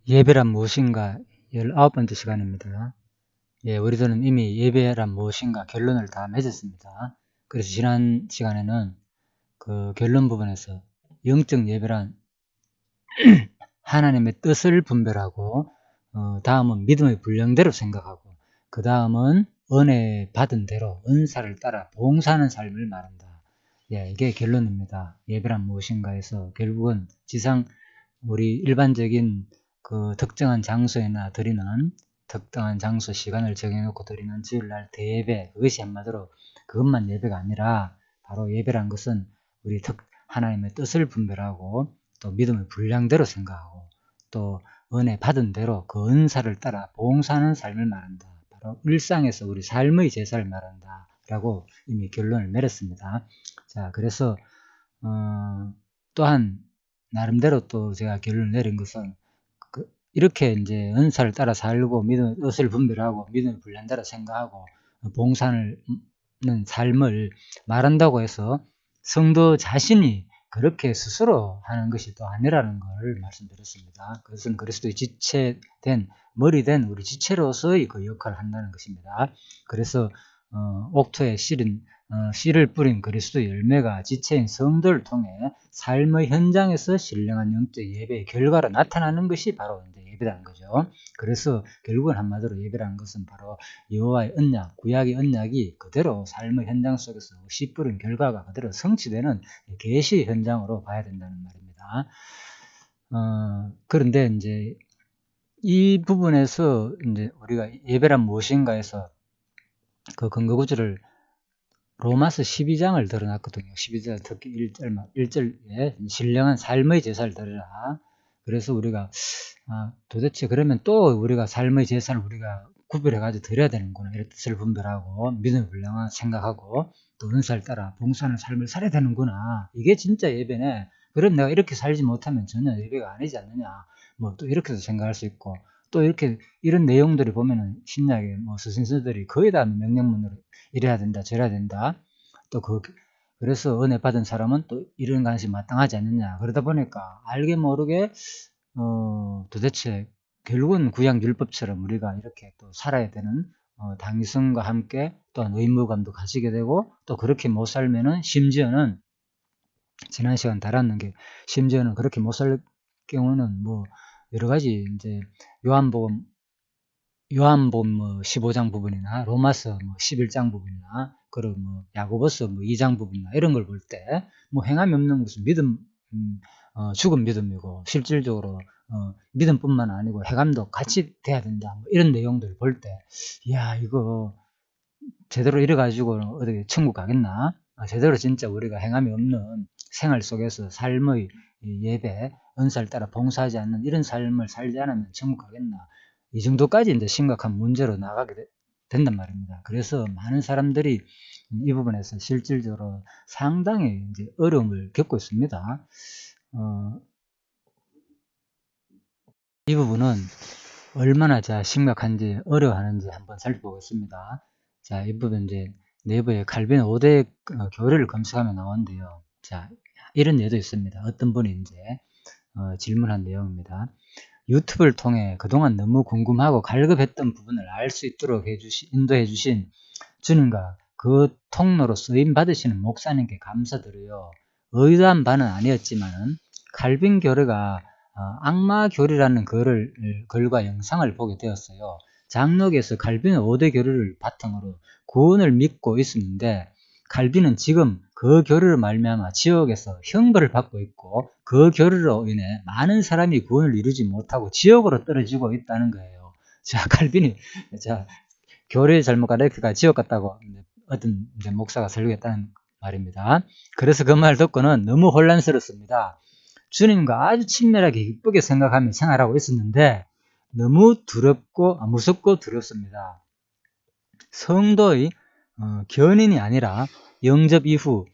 예배란 무엇인가 19번째 시간입니다. 우리들은 이미 예배란 무엇인가 결론을 다 맺었습니다. 그래서 지난 시간에는 그 결론 부분에서 영적 예배란 하나님의 뜻을 분별하고, 다음은 믿음의 분량대로 생각하고, 그 다음은 은혜 받은 대로 은사를 따라 봉사하는 삶을 말한다. 이게 결론입니다. 예배란 무엇인가에서 결국은 지상 우리 일반적인 그 특정한 장소에나 드리는 특정한 장소 시간을 정해놓고 드리는 주일날 대예배, 그것이 한마디로 그것만 예배가 아니라 바로 예배란 것은 우리 하나님의 뜻을 분별하고 또 믿음의 분량대로 생각하고 또 은혜 받은 대로 그 은사를 따라 봉사하는 삶을 말한다. 바로 일상에서 우리 삶의 제사를 말한다 라고 이미 결론을 내렸습니다. 자, 그래서 또한 나름대로 또 제가 결론을 내린 것은 이렇게 이제 은사를 따라 살고 믿음의 뜻을 분별하고 믿음의 분량대로 생각하고 봉사하는 삶을 말한다고 해서 성도 자신이 그렇게 스스로 하는 것이 또 아니라는 걸 말씀드렸습니다. 그것은 그리스도의 지체된 머리 된 우리 지체로서의 그 역할을 한다는 것입니다. 그래서 옥토에 씨를 뿌린 그리스도의 열매가 지체인 성도를 통해 삶의 현장에서 신령한 영적 예배의 결과로 나타나는 것이 바로 이제 예배라는 거죠. 그래서 결국은 한마디로 예배라는 것은 바로 여호와의 언약, 구약의 언약이 그대로 삶의 현장 속에서 씨 뿌린 결과가 그대로 성취되는 계시 현장으로 봐야 된다는 말입니다. 그런데 이제 이 부분에서 이제 우리가 예배란 무엇인가에서 그 근거 구절을 로마서 12장을 들어놨거든요. 12장 특히 1절에 신령한 삶의 제사를 드리라. 그래서 우리가 도대체 그러면 또 우리가 삶의 제사를 우리가 구별해가지고 드려야 되는구나. 이런 뜻을 분별하고 믿음의 분량을 생각하고 또 은사를 따라 봉사하는 삶을 살아야 되는구나. 이게 진짜 예배네. 그럼 내가 이렇게 살지 못하면 전혀 예배가 아니지 않느냐. 뭐 또 이렇게도 생각할 수 있고 또 이렇게 이런 내용들이 보면은 신약의 뭐 스승들이 거의 다 명령문으로 이래야 된다, 저래야 된다. 또 그래서 은혜 받은 사람은 또 이런 것이 마땅하지 않느냐. 그러다 보니까 알게 모르게 도대체 결국은 구약 율법처럼 우리가 이렇게 또 살아야 되는 당위성과 함께 또한 의무감도 가지게 되고 또 그렇게 못 살면은 심지어는 지난 시간 다뤘는 게 심지어는 그렇게 못 살 경우는 뭐 여러 가지 이제 요한복음 뭐 15장 부분이나 로마서 뭐 11장 부분이나 그리고 뭐 야고보서 뭐 2장 부분이나 이런 걸 볼 때 뭐 행함이 없는 것은 믿음 죽은 믿음이고 실질적으로 믿음뿐만 아니고 행함도 같이 돼야 된다. 뭐 이런 내용들을 볼 때 야 이거 제대로 이래가지고 어떻게 천국 가겠나? 제대로 진짜 우리가 행함이 없는 생활 속에서 삶의 예배, 은사를 따라 봉사하지 않는 이런 삶을 살지 않으면 천국 가겠나? 이 정도까지 이제 심각한 문제로 나가게 된단 말입니다. 그래서 많은 사람들이 이 부분에서 실질적으로 상당히 이제 어려움을 겪고 있습니다. 이 부분은 얼마나 심각한지 어려워하는지 한번 살펴보겠습니다. 자, 이 부분 이제 네이버에 칼빈 5대 교리를 검색하면 나오는데요. 자, 이런 예도 있습니다. 어떤 분이 이제 질문한 내용입니다. 유튜브를 통해 그동안 너무 궁금하고 갈급했던 부분을 알 수 있도록 인도해 주신 주님과 그 통로로 쓰임 받으시는 목사님께 감사드려요. 의도한 바는 아니었지만 칼빈 교리가 악마 교리라는 글과 영상을 보게 되었어요. 장로교에서 칼빈의 5대 교리를 바탕으로 구원을 믿고 있었는데 칼빈은 지금 그 교리로 말미암아 지옥에서 형벌을 받고 있고 그 교리로 인해 많은 사람이 구원을 이루지 못하고 지옥으로 떨어지고 있다는 거예요. 자, 칼빈이 교리 잘못 가르치다가 지옥 갔다고 어떤 목사가 설교했다는 말입니다. 그래서 그 말 듣고는 너무 혼란스럽습니다. 주님과 아주 친밀하게 기쁘게 생각하며 생활하고 있었는데 너무 무섭고 두렵습니다. 성도의 견인이 아니라 영접 이후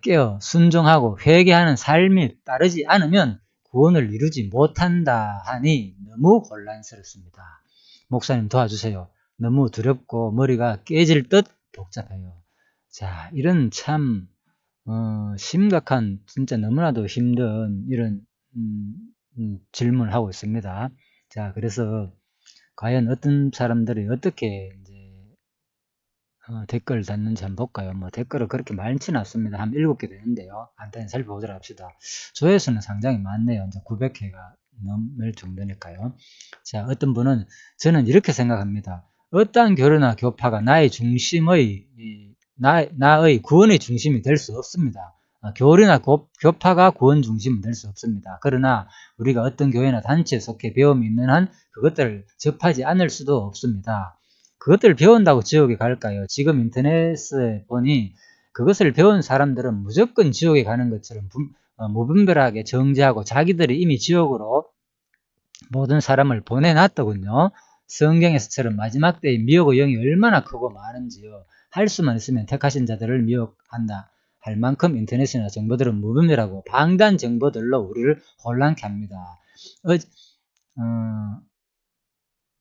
깨어 순종하고 회개하는 삶이 따르지 않으면 구원을 이루지 못한다 하니 너무 혼란스럽습니다. 목사님 도와주세요. 너무 두렵고 머리가 깨질 듯 복잡해요. 자, 이런 참 심각한 진짜 너무나도 힘든 이런 질문을 하고 있습니다. 자, 그래서 과연 어떤 사람들이 어떻게 이제 댓글 달는지 한번 볼까요? 뭐 댓글은 그렇게 많지는 않습니다. 한 7개 되는데요. 간단히 살펴보도록 합시다. 조회수는 상당히 많네요. 이제 900회가 넘을 정도니까요. 자, 어떤 분은 저는 이렇게 생각합니다. 어떠한 교류나 교파가 나의 중심의 나의 구원의 중심이 될 수 없습니다. 교류나 교파가 구원 중심이 될 수 없습니다. 그러나 우리가 어떤 교회나 단체에 속해 배움이 있는 한 그것들을 접하지 않을 수도 없습니다. 그것들을 배운다고 지옥에 갈까요? 지금 인터넷에 보니 그것을 배운 사람들은 무조건 지옥에 가는 것처럼 무분별하게 정죄하고 자기들이 이미 지옥으로 모든 사람을 보내놨더군요. 성경에서처럼 마지막 때의 미혹의 영이 얼마나 크고 많은지요. 할 수만 있으면 택하신 자들을 미혹한다. 할 만큼 인터넷이나 정보들은 무분별하고 방대한 정보들로 우리를 혼란케 합니다.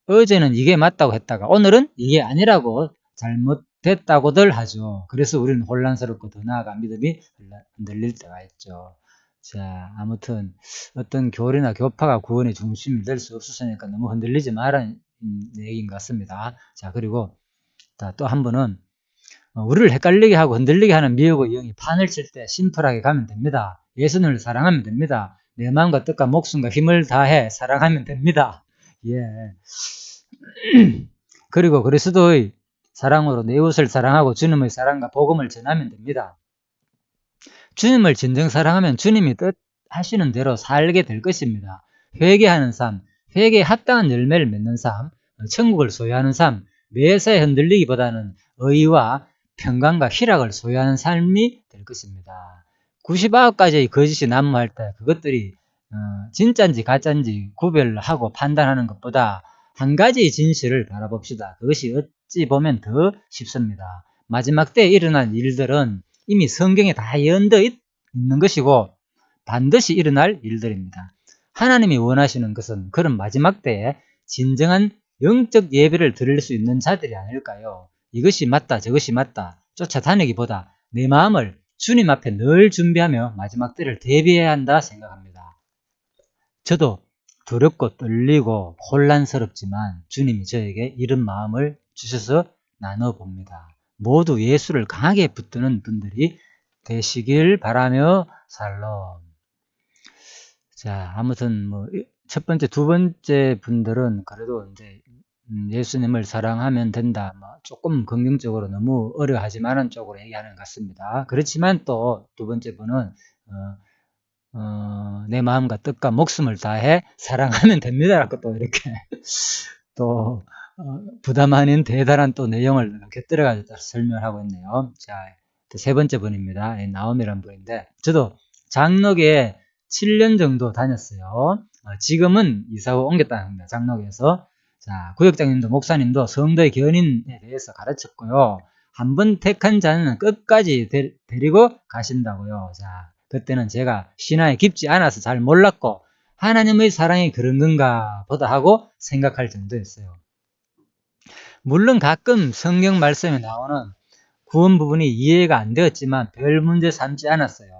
어제는 이게 맞다고 했다가 오늘은 이게 아니라고 잘못됐다고들 하죠. 그래서 우리는 혼란스럽고 더 나아가 믿음이 흔들릴 때가 있죠. 자, 아무튼 어떤 교리나 교파가 구원의 중심이 될 수 없으니까 너무 흔들리지 말라는 얘기인 것 같습니다. 자, 그리고 또 한 번은 우리를 헷갈리게 하고 흔들리게 하는 미혹의 영이 판을 칠 때 심플하게 가면 됩니다. 예수님을 사랑하면 됩니다. 내 마음과 뜻과 목숨과 힘을 다해 사랑하면 됩니다. 예. 그리고 그리스도의 사랑으로 내 이웃을 사랑하고 주님의 사랑과 복음을 전하면 됩니다. 주님을 진정 사랑하면 주님이 뜻하시는 대로 살게 될 것입니다. 회개하는 삶, 회개에 합당한 열매를 맺는 삶, 천국을 소유하는 삶, 매사에 흔들리기보다는 의와 평강과 희락을 소유하는 삶이 될 것입니다. 99가지의 거짓이 난무할 때 그것들이 진짜인지 가짜인지 구별하고 판단하는 것보다 한 가지의 진실을 바라봅시다. 그것이 어찌 보면 더 쉽습니다. 마지막 때에 일어날 일들은 이미 성경에 다 예언되어 있는 것이고 반드시 일어날 일들입니다. 하나님이 원하시는 것은 그런 마지막 때에 진정한 영적 예배를 드릴 수 있는 자들이 아닐까요? 이것이 맞다 저것이 맞다 쫓아다니기보다 내 마음을 주님 앞에 늘 준비하며 마지막 때를 대비해야 한다 생각합니다. 저도 두렵고 떨리고 혼란스럽지만 주님이 저에게 이런 마음을 주셔서 나눠봅니다. 모두 예수를 강하게 붙드는 분들이 되시길 바라며 살롬. 자, 아무튼 첫 번째, 두 번째 분들은 그래도 이제 예수님을 사랑하면 된다. 조금 긍정적으로 너무 어려하지만은 쪽으로 얘기하는 것 같습니다. 그렇지만 또 두 번째 분은 내 마음과 뜻과 목숨을 다해 사랑하면 됩니다라고 또 이렇게 또 부담 아닌 대단한 또 내용을 곁들여가지고 설명을 하고 있네요. 자, 세 번째 분입니다. 나옴이라는 분인데 저도 장로교에 7년 정도 다녔어요. 지금은 이사 후 옮겼다는 겁니다. 장로교에서. 자, 구역장님도 목사님도 성도의 견인에 대해서 가르쳤고요. 한번 택한 자는 끝까지 데리고 가신다고요. 자, 그때는 제가 신앙이 깊지 않아서 잘 몰랐고 하나님의 사랑이 그런 건가 보다 하고 생각할 정도였어요. 물론 가끔 성경 말씀에 나오는 구원 부분이 이해가 안 되었지만 별 문제 삼지 않았어요.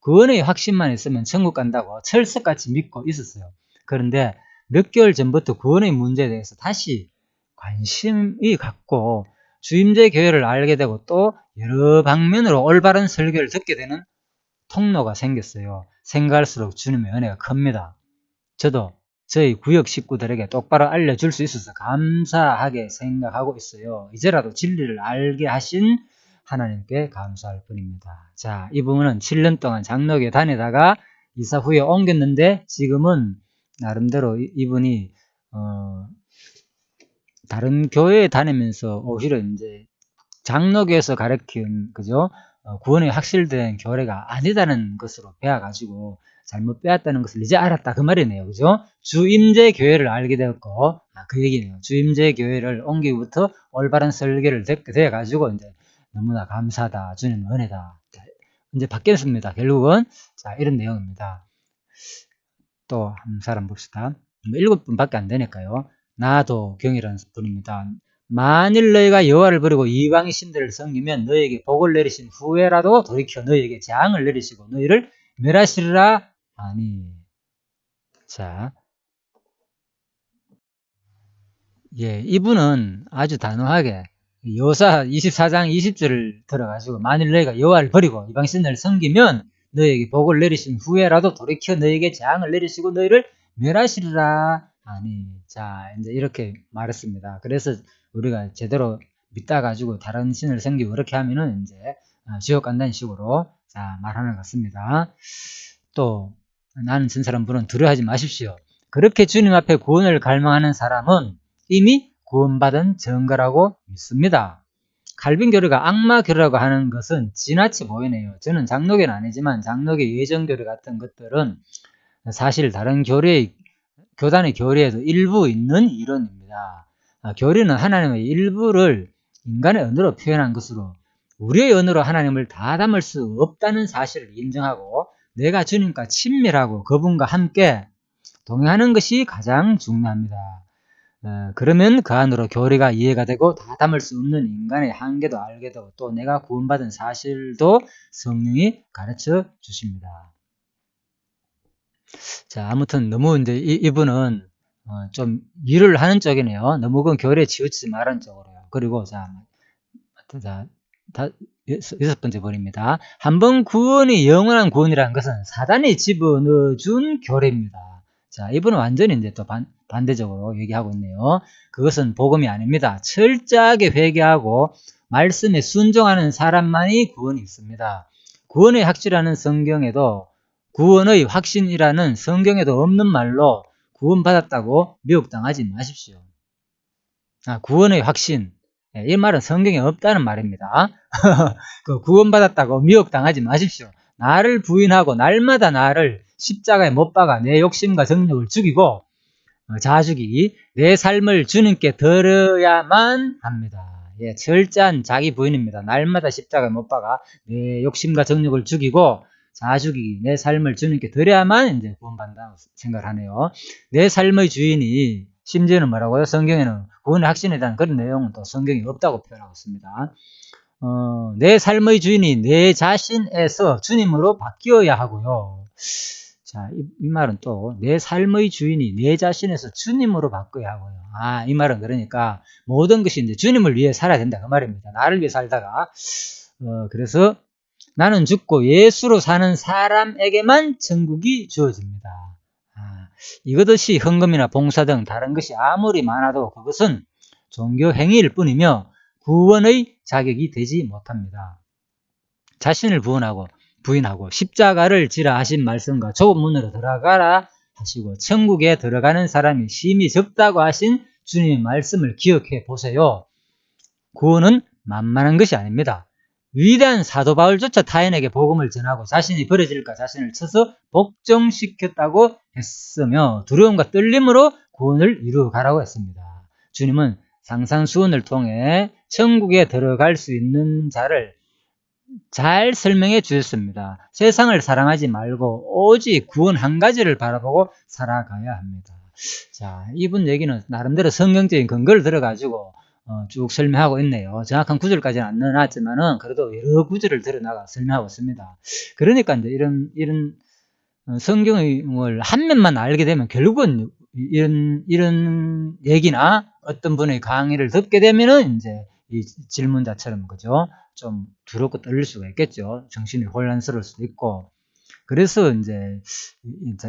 구원의 확신만 있으면 천국 간다고 철석같이 믿고 있었어요. 그런데 몇 개월 전부터 구원의 문제에 대해서 다시 관심이 갖고 주임제 교회를 알게 되고 또 여러 방면으로 올바른 설교를 듣게 되는 통로가 생겼어요. 생각할수록 주님의 은혜가 큽니다. 저도 저희 구역 식구들에게 똑바로 알려줄 수 있어서 감사하게 생각하고 있어요. 이제라도 진리를 알게 하신 하나님께 감사할 뿐입니다. 자, 이 부분은 7년 동안 장로교에 다니다가 이사 후에 옮겼는데 지금은 나름대로 이분이 다른 교회에 다니면서 오히려 이제 장로교에서 가르친 그죠? 구원이 확실된 교회가 아니다는 것으로 배워가지고 잘못 빼앗다는 것을 이제 알았다 그 말이네요. 그죠? 주임제 교회를 알게 되었고 그 얘기네요. 주임제 교회를 옮기부터 올바른 설계를 듣게 돼가지고 이제 너무나 감사하다. 주님의 은혜다. 자, 이제 바뀌었습니다. 결국은 자 이런 내용입니다. 또 한 사람 봅시다. 7분밖에 안 되니까요. 나도경이라는 분입니다. 만일 너희가 여호와를 버리고 이방의 신들을 섬기면 너희에게 복을 내리신 후에라도 돌이켜 너희에게 재앙을 내리시고 너희를 멸하시리라 하니. 자, 예, 이분은 아주 단호하게 여호사 24장 20절을 들어가지고 만일 너희가 여호와를 버리고 이방신을 섬기면 너희에게 복을 내리신 후에라도 돌이켜 너희에게 재앙을 내리시고 너희를 멸하시리라 하니. 자, 이제 이렇게 말했습니다. 그래서 우리가 제대로 믿다 가지고 다른 신을 섬기고 그렇게 하면은 이제 지옥 간다는 식으로 자 말하는 것 같습니다. 또 나는 전 사람 분은 두려워하지 마십시오. 그렇게 주님 앞에 구원을 갈망하는 사람은 이미 구원받은 증거라고 믿습니다. 칼빈 교류가 악마 교류라고 하는 것은 지나치 보이네요. 저는 장로교는 아니지만 장로교 예정교류 같은 것들은 사실 다른 교단의 교리에도 일부 있는 이론입니다. 교리는 하나님의 일부를 인간의 언어로 표현한 것으로 우리의 언어로 하나님을 다 담을 수 없다는 사실을 인정하고 내가 주님과 친밀하고 그분과 함께 동행하는 것이 가장 중요합니다. 그러면 그 안으로 교리가 이해가 되고 다 담을 수 없는 인간의 한계도 알게 되고 또 내가 구원받은 사실도 성령이 가르쳐 주십니다. 자, 아무튼 너무 이제 이분은 좀 일을 하는 쪽이네요. 너무 그 교리에 치우치지 말은 쪽으로요. 그리고 자, 여섯 번째 본입니다. 한번 구원이 영원한 구원이라는 것은 사단이 집어넣어준 교리입니다. 자, 이분은 완전히 이제 또 반대적으로 얘기하고 있네요. 그것은 복음이 아닙니다. 철저하게 회개하고 말씀에 순종하는 사람만이 구원이 있습니다. 구원의 확실하는 성경에도 구원의 확신이라는 성경에도 없는 말로 구원받았다고 미혹당하지 마십시오. 구원의 확신. 이 말은 성경에 없다는 말입니다. 그 구원받았다고 미혹당하지 마십시오. 나를 부인하고 날마다 나를 십자가에 못 박아 내 욕심과 정욕을 죽이고 자주기 내 삶을 주님께 드려야만 합니다. 예, 철저한 자기 부인입니다. 날마다 십자가에 못 박아 내 욕심과 정욕을 죽이고 자주기 내 삶을 주님께 드려야만 이제 구원받는다고 생각을 하네요. 내 삶의 주인이 심지어는 뭐라고요? 성경에는 구원의 확신에 대한 그런 내용은 또 성경이 없다고 표현하고 있습니다. 내 삶의 주인이 내 자신에서 주님으로 바뀌어야 하고요. 자, 이 말은 또 내 삶의 주인이 내 자신에서 주님으로 바뀌어야 하고요. 이 말은 그러니까 모든 것이 이제 주님을 위해 살아야 된다 그 말입니다. 나를 위해 살다가 그래서 나는 죽고 예수로 사는 사람에게만 천국이 주어집니다. 이것이 헌금이나 봉사 등 다른 것이 아무리 많아도 그것은 종교 행위일 뿐이며 구원의 자격이 되지 못합니다. 자신을 부인하고 십자가를 지라 하신 말씀과 좁은 문으로 들어가라 하시고 천국에 들어가는 사람이 심히 적다고 하신 주님의 말씀을 기억해 보세요. 구원은 만만한 것이 아닙니다. 위대한 사도 바울조차 타인에게 복음을 전하고 자신이 버려질까 자신을 쳐서 복종시켰다고 했으며 두려움과 떨림으로 구원을 이루어가라고 했습니다. 주님은 상상수훈을 통해 천국에 들어갈 수 있는 자를 잘 설명해 주셨습니다. 세상을 사랑하지 말고 오직 구원 한 가지를 바라보고 살아가야 합니다. 자, 이분 얘기는 나름대로 성경적인 근거를 들어가지고 쭉 설명하고 있네요. 정확한 구절까지는 안 넣어놨지만은 그래도 여러 구절을 들어나가 설명하고 있습니다. 그러니까 이제 이런 성경을 한 면만 알게 되면 결국은 이런 얘기나 어떤 분의 강의를 듣게 되면은 이제 이 질문자처럼 그죠? 좀 두렵고 떨릴 수가 있겠죠. 정신이 혼란스러울 수도 있고. 그래서 이제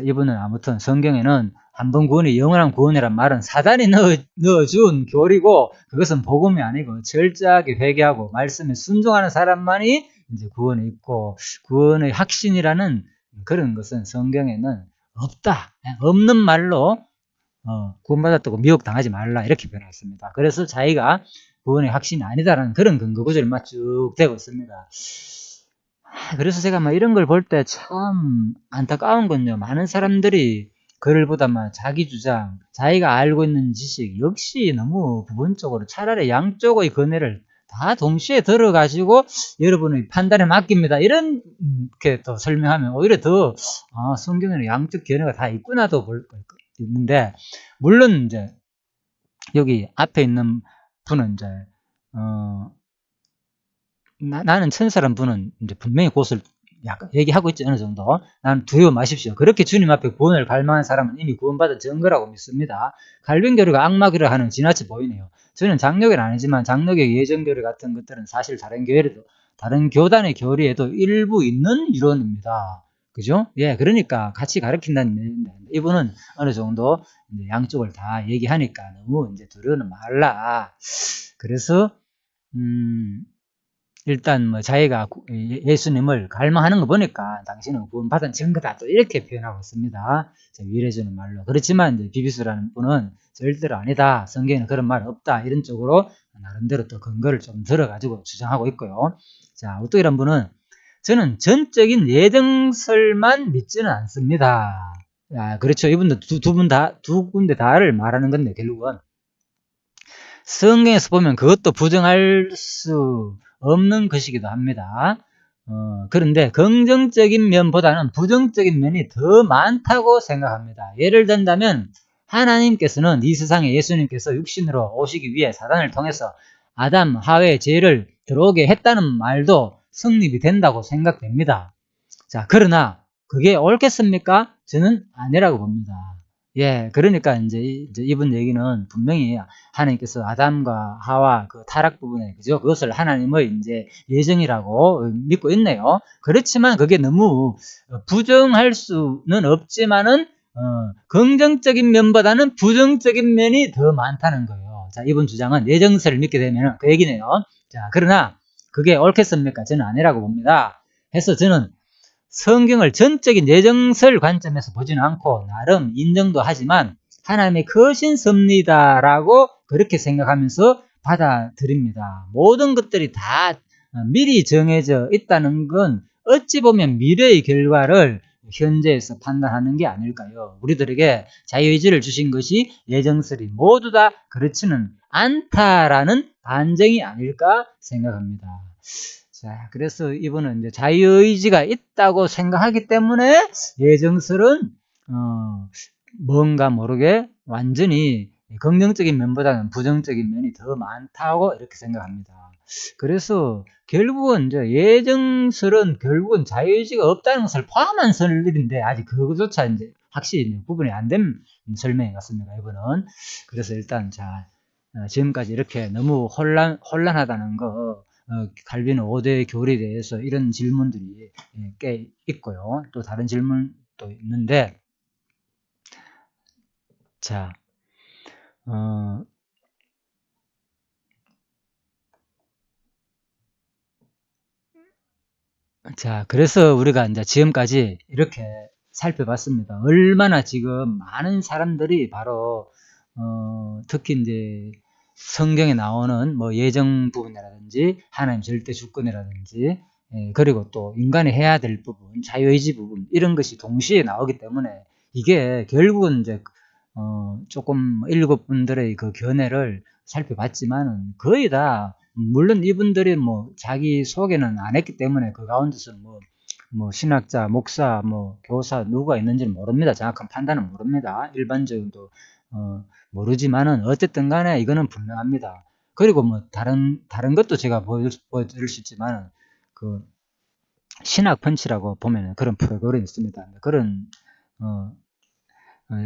이분은 아무튼 성경에는 한번 구원이 영원한 구원이란 말은 사단이 넣어준 교리고 그것은 복음이 아니고 철저하게 회개하고 말씀에 순종하는 사람만이 이제 구원이 있고 구원의 확신이라는 그런 것은 성경에는 없다. 없는 말로 구원받았다고 미혹당하지 말라 이렇게 변했습니다. 그래서 자기가 구원의 확신이 아니다라는 그런 근거 구절만 쭉 되고 있습니다. 그래서 제가 막 이런 걸 볼 때 참 안타까운 건요. 많은 사람들이 글을 보다만 자기 주장, 자기가 알고 있는 지식 역시 너무 부분적으로 차라리 양쪽의 견해를 다 동시에 들어가지고 여러분의 판단에 맡깁니다. 이렇게 또 설명하면 오히려 더 성경에는 양쪽 견해가 다 있구나도 볼 있는데 물론 이제 여기 앞에 있는 분은 이제 나는 천사란 분은 이제 분명히 약간 얘기하고 있죠. 어느 정도. 난 두려워 마십시오. 그렇게 주님 앞에 구원을 갈망한 사람은 이미 구원받은 증거라고 믿습니다. 갈변교류가 악마교류 하는 지나쳐 보이네요. 저는 장로교는 아니지만 장로교 예정교류 같은 것들은 사실 다른 교회에도 다른 교단의 교리에도 일부 있는 이론입니다. 그죠? 예, 그러니까 같이 가르친다는 얘기인데 이분은 어느 정도 양쪽을 다 얘기하니까 너무 이제 두려워는 말라. 그래서 일단 뭐 자기가 예수님을 갈망하는 거 보니까 당신은 구원받은 증거다 또 이렇게 표현하고 있습니다. 위례주는 말로. 그렇지만 이제 비비스라는 분은 절대로 아니다. 성경에는 그런 말 없다. 이런 쪽으로 나름대로 또 근거를 좀 들어가지고 주장하고 있고요. 자, 우뚝이란 분은 저는 전적인 예정설만 믿지는 않습니다. 아, 그렇죠. 이분도 두 군데 다를 말하는 건데 결국은 성경에서 보면 그것도 부정할 수 없는 것이기도 합니다. 그런데 긍정적인 면보다는 부정적인 면이 더 많다고 생각합니다. 예를 든다면 하나님께서는 이 세상에 예수님께서 육신으로 오시기 위해 사단을 통해서 아담, 하와의 죄를 들어오게 했다는 말도 성립이 된다고 생각됩니다. 자, 그러나 그게 옳겠습니까? 저는 아니라고 봅니다. 예, 그러니까 이제 이분 얘기는 분명히 하나님께서 아담과 하와 그 타락 부분에 그죠? 그것을 하나님의 이제 예정이라고 믿고 있네요. 그렇지만 그게 너무 부정할 수는 없지만은 긍정적인 면보다는 부정적인 면이 더 많다는 거예요. 자, 이분 주장은 예정설을 믿게 되면 그 얘기네요. 자, 그러나 그게 옳겠습니까? 저는 아니라고 봅니다. 해서 저는 성경을 전적인 예정설 관점에서 보지는 않고 나름 인정도 하지만 하나님의 크신 섭리다라고 그렇게 생각하면서 받아들입니다. 모든 것들이 다 미리 정해져 있다는 건 어찌 보면 미래의 결과를 현재에서 판단하는 게 아닐까요? 우리들에게 자유의지를 주신 것이 예정설이 모두 다 그렇지는 않다라는 반증이 아닐까 생각합니다. 자, 그래서 이분은 이제 자유의지가 있다고 생각하기 때문에 예정설은 뭔가 모르게 완전히 긍정적인 면보다는 부정적인 면이 더 많다고 이렇게 생각합니다. 그래서 결국은 이제 예정설은 결국은 자유의지가 없다는 것을 포함한 설인데 아직 그것조차 이제 확실히 구분이 안 된 설명인 것 같습니다. 이분은. 그래서 일단 자 지금까지 이렇게 너무 혼란하다는 거 갈비는 5대 교리에 대해서 이런 질문들이 꽤 있고요. 또 다른 질문도 있는데 자, 자, 그래서 우리가 이제 지금까지 이렇게 살펴봤습니다. 얼마나 지금 많은 사람들이 바로 특히 이제 성경에 나오는 뭐 예정 부분이라든지 하나님 절대 주권이라든지 그리고 또 인간이 해야 될 부분, 자유의지 부분 이런 것이 동시에 나오기 때문에 이게 결국은 이제 조금 일곱 분들의 그 견해를 살펴봤지만은 거의 다 물론 이분들이 뭐 자기 소개는 안 했기 때문에 그 가운데서 뭐 신학자, 목사, 뭐 교사 누가 있는지는 모릅니다. 정확한 판단은 모릅니다. 일반적으로 모르지만은 어쨌든 간에 이거는 분명합니다. 그리고 뭐 다른 것도 제가 보여드릴 수 있지만 그 신학 펀치라고 보면은 그런 프로그램이 있습니다. 그런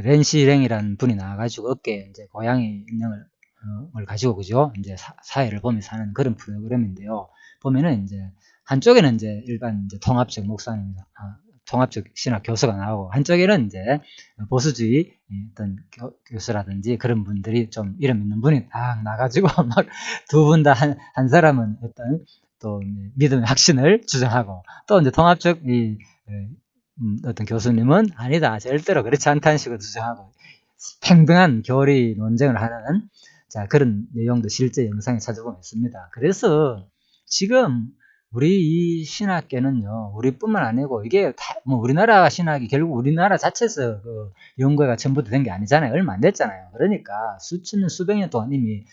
렌시 랭이라는 분이 나와가지고 어깨에 이제 고양이 인형을 가지고 그죠? 이제 사회를 보면서 하는 그런 프로그램인데요. 보면은 이제 한쪽에는 이제 일반 이제 통합적 목사입니다. 통합적 신학 교수가 나오고 한쪽에는 이제 보수주의 어떤 교수라든지 그런 분들이 좀 이름 있는 분이 딱 나가지고 막 두 분 다 한 사람은 어떤 또 믿음의 확신을 주장하고 또 이제 통합적 어떤 교수님은 아니다 절대로 그렇지 않다는 식으로 주장하고 평등한 교리 논쟁을 하는 자 그런 내용도 실제 영상에 찾아보면 있습니다. 그래서 지금 우리 이 신학계는요 우리뿐만 아니고 이게 뭐 우리나라 신학이 결국 우리나라 자체에서 그 연구가 전부 된 게 아니잖아요. 얼마 안 됐잖아요. 그러니까 수천 년 수백 년 동안 이미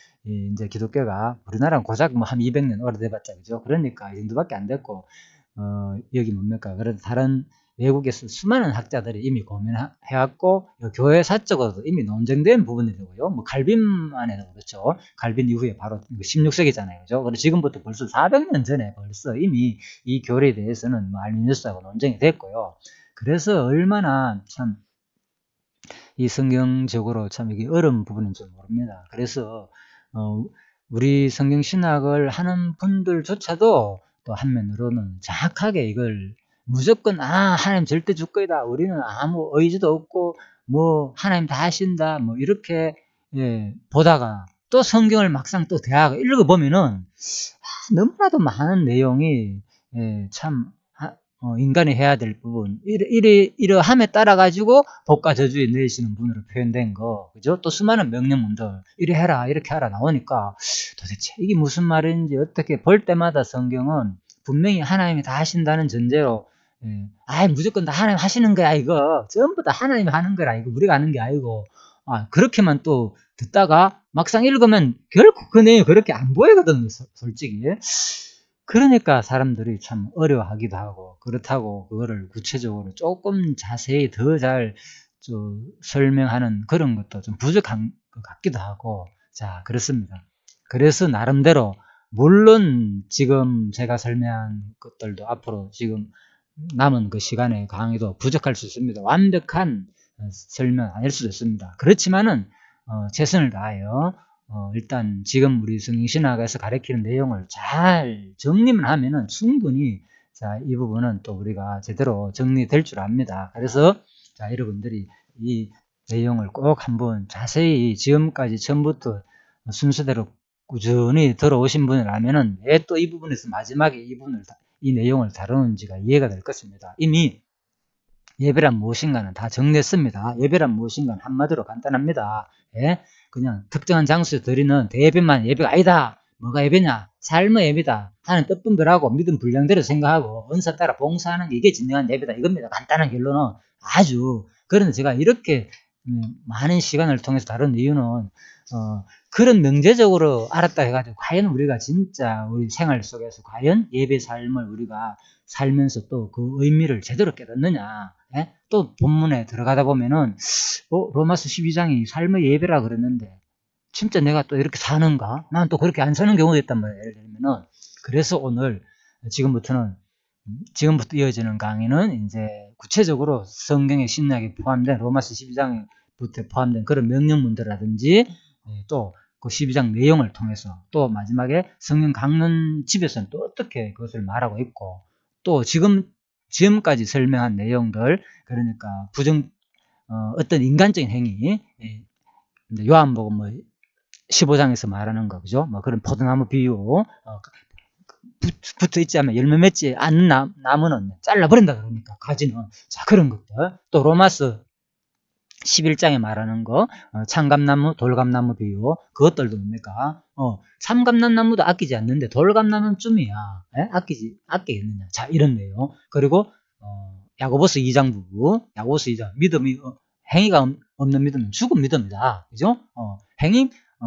이제 기독교가 우리나라는 고작 뭐 한 200년 오래돼봤자 그죠. 그러니까 이 정도밖에 안 됐고 여기 뭡니까 그래도 다른 외국에서 수많은 학자들이 이미 고민해왔고 교회사적으로도 이미 논쟁된 부분이 되고요. 뭐 칼빈만에도 그렇죠. 칼빈 이후에 바로 16세기잖아요. 그죠? 그리고 지금부터 벌써 400년 전에 벌써 이미 이 교리에 대해서는 뭐 알미니우스하고 논쟁이 됐고요. 그래서 얼마나 참 이 성경적으로 참 이게 어려운 부분인 줄 모릅니다. 그래서 우리 성경 신학을 하는 분들조차도 또 한면으로는 정확하게 이걸 무조건 하나님 절대 줄 거이다. 우리는 아무 의지도 없고 뭐 하나님 다 하신다. 뭐 이렇게 보다가 또 성경을 막상 또 대하고 읽어보면은 너무나도 많은 내용이 참 인간이 해야 될 부분 이러함에 따라 가지고 복과 저주에 내리시는 분으로 표현된 거 그죠? 또 수많은 명령문들 이래 해라 이렇게 하라 나오니까 도대체 이게 무슨 말인지 어떻게 볼 때마다 성경은 분명히 하나님이 다 하신다는 전제로 무조건 다 하나님 하시는 거야 이거 전부 다 하나님이 하는 거라 이거 우리가 하는 게 아니고 그렇게만 또 듣다가 막상 읽으면 결코 그 내용이 그렇게 안 보이거든요 솔직히. 그러니까 사람들이 참 어려워하기도 하고 그렇다고 그거를 구체적으로 조금 자세히 더 잘 설명하는 그런 것도 좀 부족한 것 같기도 하고 자 그렇습니다. 그래서 나름대로 물론 지금 제가 설명한 것들도 앞으로 지금 남은 그 시간의 강의도 부족할 수 있습니다. 완벽한 설명 아닐 수도 있습니다. 그렇지만은 최선을 다하여 일단 지금 우리 성신학에서 가르치는 내용을 잘 정리만 하면은 충분히 자, 이 부분은 또 우리가 제대로 정리될 줄 압니다. 그래서 자, 여러분들이 이 내용을 꼭 한번 자세히 지금까지 처음부터 순서대로 꾸준히 들어오신 분이라면은 왜 또 이 부분에서 마지막에 이 내용을 다루는지가 이해가 될 것입니다. 이미 예배란 무엇인가는 다 정리했습니다. 예배란 무엇인가는 한마디로 간단합니다. 예? 그냥 특정한 장소에 드리는 대예배만 예배가 아니다. 뭐가 예배냐? 삶의 예배다. 하는 뜻분별하고 믿음 분량대로 생각하고 은사 따라 봉사하는 게 이게 진정한 예배다. 이겁니다. 간단한 결론은 아주. 그런데 제가 이렇게 많은 시간을 통해서 다룬 이유는 그런 명제적으로 알았다 해가지고 과연 우리가 진짜 우리 생활 속에서 과연 예배 삶을 우리가 살면서 또 그 의미를 제대로 깨닫느냐. 예? 또 본문에 들어가다 보면은 로마서 12장이 삶의 예배라 그랬는데 진짜 내가 또 이렇게 사는가? 난 또 그렇게 안 사는 경우도 있단 말이에요. 예를 들면은 그래서 오늘 지금부터 이어지는 강의는 이제 구체적으로 성경의 신약에 포함된 로마서 12장부터 포함된 그런 명령문들이라든지 또 그 12장 내용을 통해서 또 마지막에 성경 강론집에서는 또 어떻게 그것을 말하고 있고 또 지금까지 설명한 내용들 그러니까 어떤 인간적인 행위 요한복음 뭐 15장에서 말하는 거 그죠? 뭐 그런 포도나무 비유 붙어 있지 않으면 열매 맺지 않는 나무는 잘라버린다 그러니까 가지는 자 그런 것들 또 로마서 11장에 말하는 거 참감나무 돌감나무 비유 그것들도 뭡니까 참감나무도 아끼지 않는데 돌감나무는 쯤이야 아끼겠느냐 자 이런 내용 그리고 야고보서 2장 부부 야고보서 2장 믿음이 행위가 없는 믿음은 죽은 믿음이다 그죠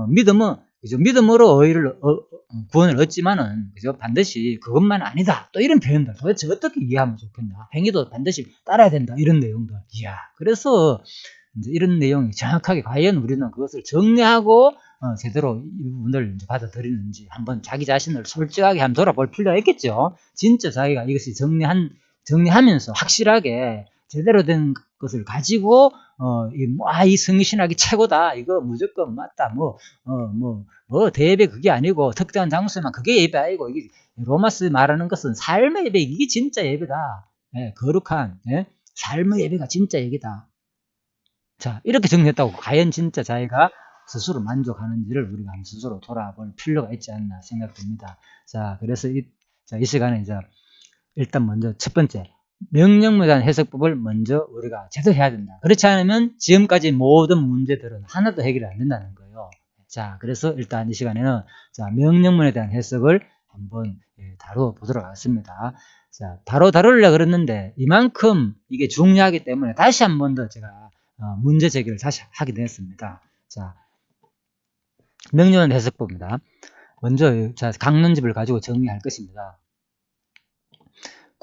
믿음은 그죠 믿음으로 구원을 얻지만은 그죠 반드시 그것만 아니다 또 이런 표현들 도대체 어떻게 이해하면 좋겠냐 행위도 반드시 따라야 된다 이런 내용들 이야 그래서 이제 이런 내용이 정확하게 과연 우리는 그것을 정리하고 제대로 이 부분을 이제 받아들이는지 한번 자기 자신을 솔직하게 한번 돌아볼 필요가 있겠죠. 진짜 자기가 이것이 정리하면서 확실하게 제대로 된 것을 가지고 이 성신학이 최고다. 이거 무조건 맞다. 대예배 그게 아니고 특정한 장소에만 그게 예배 아니고 이게 로마스 말하는 것은 삶의 예배 이게 진짜 예배다. 거룩한 삶의 예배가 진짜 예배다. 자, 이렇게 정리했다고 과연 진짜 자기가 스스로 만족하는지를 우리가 한번 스스로 돌아볼 필요가 있지 않나 생각됩니다. 자, 그래서 이 시간에 이제 일단 먼저 첫 번째 명령문에 대한 해석법을 먼저 우리가 제대로 해야 된다. 그렇지 않으면 지금까지 모든 문제들은 하나도 해결이 안 된다는 거예요. 자, 그래서 일단 이 시간에는 자, 명령문에 대한 해석을 한번 다뤄보도록 하겠습니다. 자, 바로 다루려고 그랬는데 이만큼 이게 중요하기 때문에 다시 한 번 더 제가 문제 제기를 다시 하게 되었습니다. 자, 명령문 해석법입니다. 먼저 자, 강론집을 가지고 정리할 것입니다.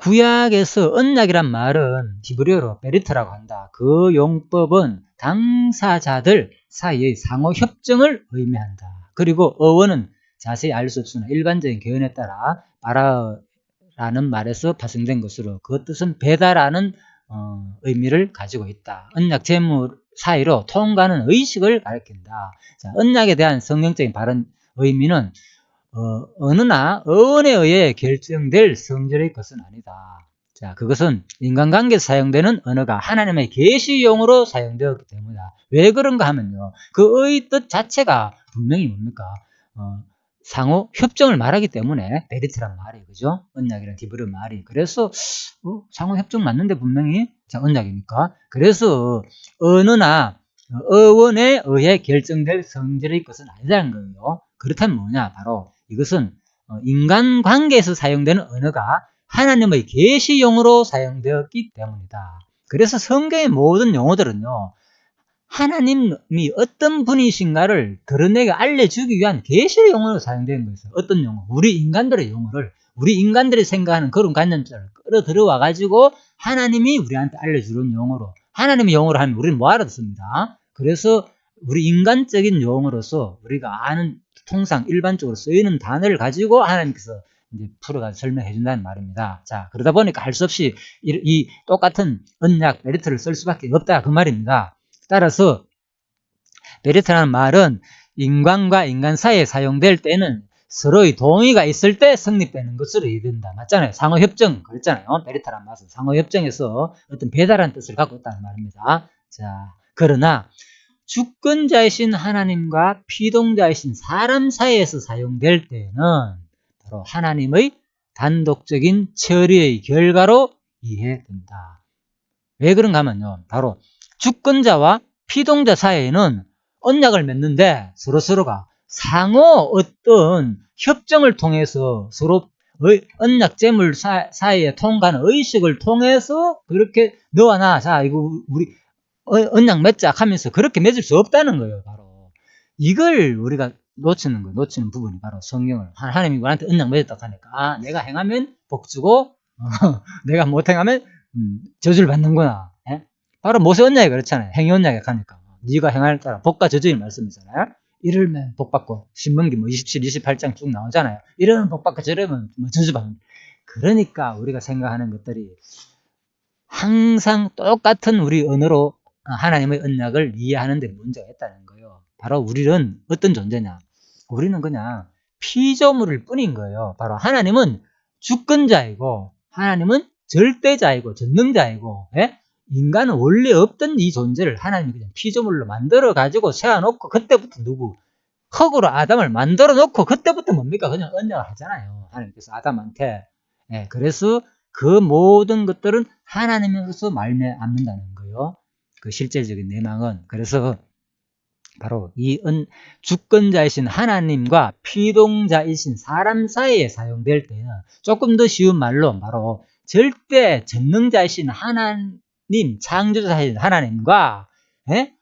구약에서 언약이란 말은 히브리어로 베리트라고 한다. 그 용법은 당사자들 사이의 상호 협정을 의미한다. 그리고 어원은 자세히 알 수 없으나 일반적인 개헌에 따라 바라라는 말에서 파생된 것으로 그 뜻은 배달하는 의미를 가지고 있다. 언약 제물 사이로 통과하는 의식을 가리킨다. 자, 언약에 대한 성경적인 바른 의미는 어느나 어원에 의해 결정될 성질의 것은 아니다. 자, 그것은 인간관계에서 사용되는 언어가 하나님의 계시용으로 사용되었기 때문이다. 왜 그런가 하면요. 그의 뜻 자체가 분명히 뭡니까? 상호 협정을 말하기 때문에 베리트란 말이 그죠? 언약이란 히브리어 말이. 그래서 상호 협정 맞는데 분명히 자, 언약이니까. 그래서 어느나 어원에 의해 결정될 성질의 것은 아니라는 거예요. 그렇다면 뭐냐? 바로 이것은 인간관계에서 사용되는 언어가 하나님의 계시용으로 사용되었기 때문이다. 그래서 성경의 모든 용어들은요. 하나님이 어떤 분이신가를 드러내게 알려주기 위한 계시의 용어로 사용되는 거예요. 어떤 용어? 우리 인간들의 용어를 우리 인간들이 생각하는 그런 관념자를 끌어들여와 가지고 하나님이 우리한테 알려주는 용어로 하나님의 용어로 하면 우리는 뭐 알아듣습니다. 그래서 우리 인간적인 용어로서 우리가 아는 통상 일반적으로 쓰이는 단어를 가지고 하나님께서 이제 풀어가지고 설명해 준다는 말입니다. 자, 그러다 보니까 할 수 없이 이 똑같은 언약 메리트를 쓸 수밖에 없다 그 말입니다. 따라서 베리트라는 말은 인간과 인간 사이에 사용될 때는 서로의 동의가 있을 때 성립되는 것으로 이해된다. 맞잖아요. 상호협정 그랬잖아요. 베리트라는 말은 상호협정에서 어떤 배달한 뜻을 갖고 있다는 말입니다. 자, 그러나 주권자이신 하나님과 피동자이신 사람 사이에서 사용될 때는 바로 하나님의 단독적인 처리의 결과로 이해된다. 왜 그런가 하면요. 바로 주권자와 피동자 사이에는 언약을 맺는데 서로서로가 상호 어떤 협정을 통해서 서로 언약 제물 사이에 통과하는 의식을 통해서 그렇게 너와 나, 자, 이거 우리 언약 맺자 하면서 그렇게 맺을 수 없다는 거예요, 바로. 이걸 우리가 놓치는 거예요. 놓치는 부분이 바로 성경을. 하나님이 우리한테 언약 맺었다고 하니까, 아, 내가 행하면 복 주고, 내가 못 행하면, 저주를 받는구나. 예? 바로 모세 언약이 그렇잖아요. 행위 언약에 가니까. 네가 행할 따라 복과 저주의 말씀이잖아요. 이러면 복 받고, 신명기 뭐 27, 28장 쭉 나오잖아요. 이러면 복 받고 저러면 뭐 저주 받는. 그러니까 우리가 생각하는 것들이 항상 똑같은 우리 언어로 하나님의 언약을 이해하는 데 문제가 있다는 거예요. 바로 우리는 어떤 존재냐? 우리는 그냥 피조물일 뿐인 거예요. 바로 하나님은 주권자이고 하나님은 절대자이고 전능자이고 예? 인간은 원래 없던 이 존재를 하나님이 그냥 피조물로 만들어 가지고 세워놓고 그때부터 흙으로 아담을 만들어 놓고 그때부터 뭡니까? 그냥 언약을 하잖아요. 하나님께서 아담한테. 예, 그래서 그 모든 것들은 하나님으로서 말미암는다는 거예요. 그 실제적인 내망은. 그래서 바로 이 주권자이신 하나님과 피동자이신 사람 사이에 사용될 때는 조금 더 쉬운 말로 바로 절대 전능자이신 하나님, 창조자이신 하나님과 예?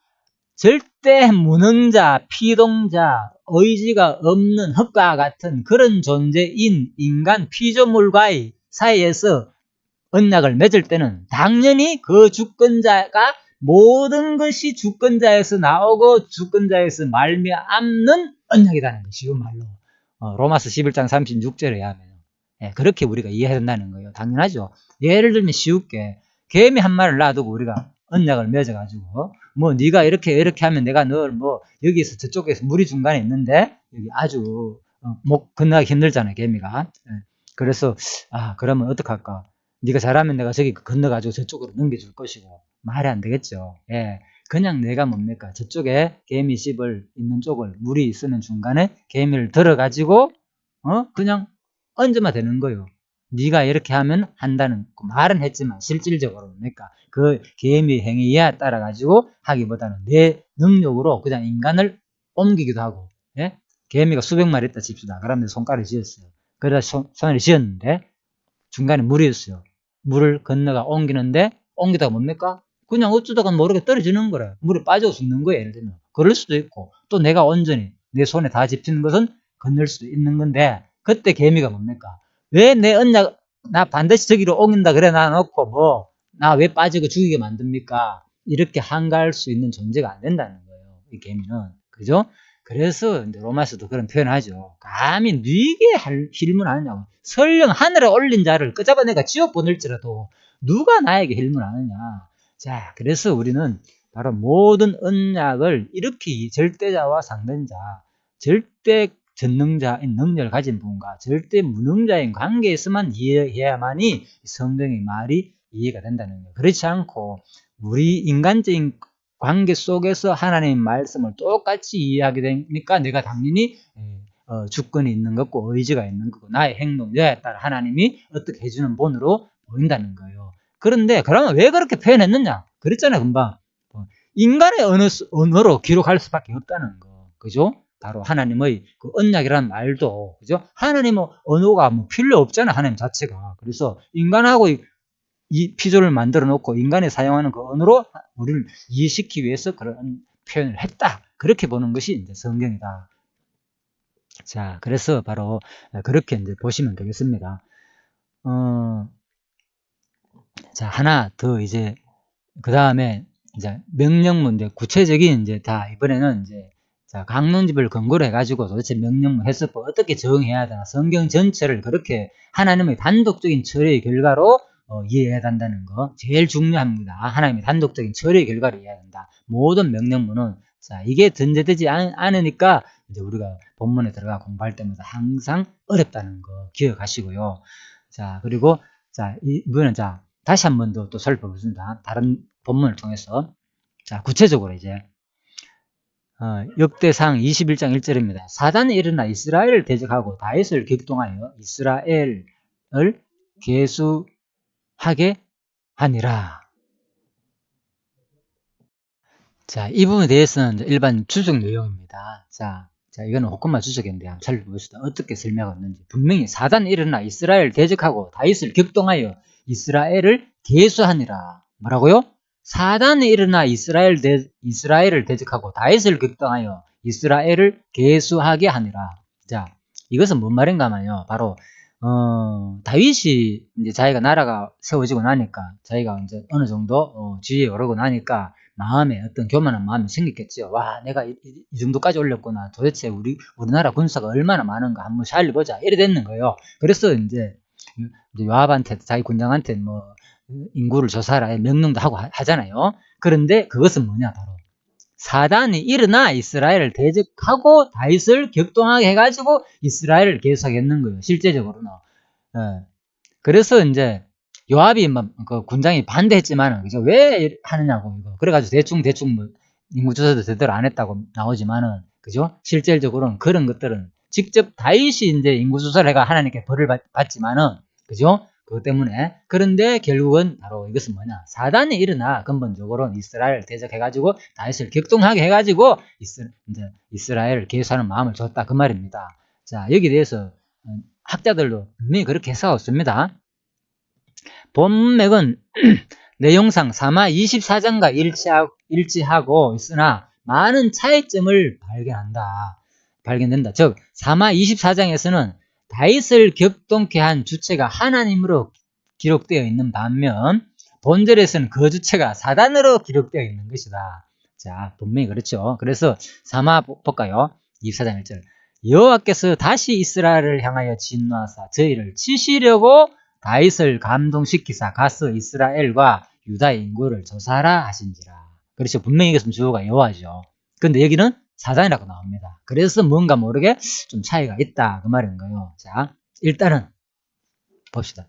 절대 무능자, 피동자, 의지가 없는 흙과 같은 그런 존재인 인간 피조물과의 사이에서 언약을 맺을 때는 당연히 그 주권자가 모든 것이 주권자에서 나오고 주권자에서 말미암는 언약이라는 거예요. 쉬운 말로. 로마서 11장 36절에 의하면. 예, 그렇게 우리가 이해해야 된다는 거예요. 당연하죠. 예를 들면 쉬울게 개미 한 마리를 놔두고 우리가 언약을 맺어가지고 뭐 네가 이렇게 하면 내가 널 뭐 여기서 저쪽에서 물이 중간에 있는데 여기 아주 목 건너기 힘들잖아요. 개미가. 예, 그래서 그러면 어떡할까? 네가 잘하면 내가 저기 건너가지고 저쪽으로 넘겨줄 것이고 말이 안 되겠죠. 예, 그냥 내가 뭡니까? 저쪽에 개미 씹을 있는 쪽을 물이 있으면 중간에 개미를 들어가지고 그냥 얹으면 되는 거예요. 네가 이렇게 하면 한다는 말은 했지만 실질적으로 뭡니까? 그 개미 행위에 따라 가지고 하기보다는 내 능력으로 그냥 인간을 옮기기도 하고 예? 개미가 수백 마리 있다 칩시다. 그러면 손가락을 쥐었어요. 그래서 손을 쥐었는데 중간에 물이었어요. 물을 건너가 옮기는데 옮기다가 뭡니까? 그냥 어쩌다가 모르게 떨어지는 거래. 물에 빠져 죽는 거예요. 예를 들면. 그럴 수도 있고 또 내가 온전히 내 손에 다 집히는 것은 건널 수도 있는 건데 그때 개미가 뭡니까? 왜 내 언약 나 반드시 저기로 옮긴다 그래 놔놓고 뭐 나 왜 빠지고 죽이게 만듭니까? 이렇게 한가할 수 있는 존재가 안 된다는 거예요. 이 개미는. 그죠? 그래서 이제 로마서도 그런 표현을 하죠. 감히 네게 할 힐문하느냐고. 설령 하늘에 올린 자를 끄잡아 내가 지옥 보낼지라도 누가 나에게 힐문하느냐. 자, 그래서 우리는 바로 모든 언약을 이렇게 절대자와 상대자, 절대 전능자인 능력을 가진 분과 절대 무능자인 관계에서만 이해해야만이 성경의 말이 이해가 된다는 거예요. 그렇지 않고 우리 인간적인 관계 속에서 하나님의 말씀을 똑같이 이해하게 되니까 내가 당연히 주권이 있는 거고 의지가 있는 거고 나의 행동, 여에 따라 하나님이 어떻게 해주는 본으로 보인다는 거예요. 그런데 그러면 왜 그렇게 표현했느냐? 그랬잖아요, 금방. 인간의 언어로 기록할 수밖에 없다는 거. 그죠? 바로 하나님의 그 언약이라는 말도, 그죠? 하나님의 언어가 뭐 필요 없잖아, 하나님 자체가. 그래서 인간하고 이 피조를 만들어 놓고 인간이 사용하는 그 언어로 우리를 이해시키기 위해서 그런 표현을 했다. 그렇게 보는 것이 이제 성경이다. 자, 그래서 바로 그렇게 이제 보시면 되겠습니다. 자, 하나 더 이제, 그 다음에 이제 명령문, 이제 구체적인 이제 다 이번에는 이제 자, 강론집을 근거로 해가지고 도대체 명령문 해석법 어떻게 적용해야 되나 성경 전체를 그렇게 하나님의 단독적인 처리의 결과로 이해해야 한다는 거 제일 중요합니다. 하나님의 단독적인 처리의 결과를 이해해야 한다. 모든 명령문은 자 이게 전제되지 않으니까 이제 우리가 본문에 들어가 공부할 때마다 항상 어렵다는 거 기억하시고요. 자 그리고 자 이번엔 자 다시 한 번 더 또 살펴보겠습니다. 다른 본문을 통해서 자 구체적으로 이제 역대상 21장 1절입니다. 사단이 일어나 이스라엘을 대적하고 다윗을 격동하여 이스라엘을 계수하게 하니라. 자, 이 부분에 대해서는 일반 주적 내용입니다. 자, 이거는 호컷마 주적인데 한번 살펴봅시다. 어떻게 설명하는지. 분명히 사단이 일어나 이스라엘을 대적하고 다윗을 격동하여 이스라엘을 계수하니라. 뭐라고요? 사단이 일어나 이스라엘을 대적하고 다윗을 격동하여 이스라엘을 계수하게 하니라. 자, 이것은 뭔 말인가 하면요. 바로 다윗이 이제 자기가 나라가 세워지고 나니까 자기가 이제 어느 정도 지위에 오르고 나니까 마음에 어떤 교만한 마음이 생겼겠죠. 와, 내가 이 정도까지 올렸구나. 도대체 우리나라 군사가 얼마나 많은가 한번 살려보자. 이래 됐는 거예요. 그래서 이제 요압한테 자기 군장한테 뭐 인구를 조사하라 명령도 하고 하잖아요. 그런데 그것은 뭐냐 바로 사단이 일어나 이스라엘을 대적하고 다윗을 격동하게 해가지고 이스라엘을 계속했는 거예요. 실제적으로는. 예. 그래서 이제 요압이 그 군장이 반대했지만은 그죠? 왜 하느냐고 이거. 그래가지고 대충 뭐 인구조사도 제대로 안 했다고 나오지만은 그죠? 실질적으로는 그런 것들은 직접 다윗이 이제 인구조사를 해가 하나님께 벌을 받지만은 그죠? 그것 때문에. 그런데 결국은 바로 이것은 뭐냐? 사단이 일어나 근본적으로는 이스라엘을 대적해가지고 다윗을 격동하게 해가지고 이제 이스라엘을 계수하는 마음을 줬다 그 말입니다. 자 여기에 대해서 학자들도 분명히 그렇게 해석하고 있습니다. 본맥은 내용상 사마 24장과 일치하고 있으나 많은 차이점을 발견된다. 즉 사마 24장에서는 다윗을 격동케 한 주체가 하나님으로 기록되어 있는 반면 본절에서는 그 주체가 사단으로 기록되어 있는 것이다. 자, 분명히 그렇죠. 그래서 사마 볼까요? 24장 1절. 여호와께서 다시 이스라엘을 향하여 진노하사 저희를 치시려고 다윗을 감동시키사 가서 이스라엘과 유다의 인구를 조사하라 하신지라. 그렇죠. 분명히 이것은 주어가 여호와죠. 근데 여기는 사단이라고 나옵니다. 그래서 뭔가 모르게 좀 차이가 있다 그 말인 거예요. 자, 일단은 봅시다.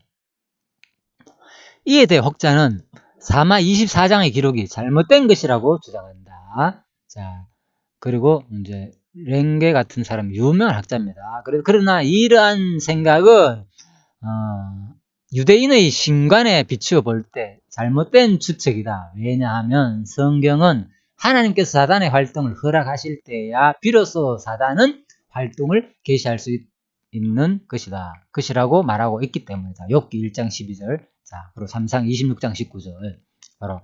이에 대해 혹자는 사마 24장의 기록이 잘못된 것이라고 주장한다. 자, 그리고 이제 랭게 같은 사람 유명한 학자입니다. 그러나 이러한 생각은 유대인의 신관에 비추어 볼 때 잘못된 추측이다. 왜냐하면 성경은 하나님께서 사단의 활동을 허락하실 때야 비로소 사단은 활동을 개시할 수 있는 것이라고 말하고 있기 때문이다. 욥기 1장 12절, 자, 그리고 3상 26장 19절. 바로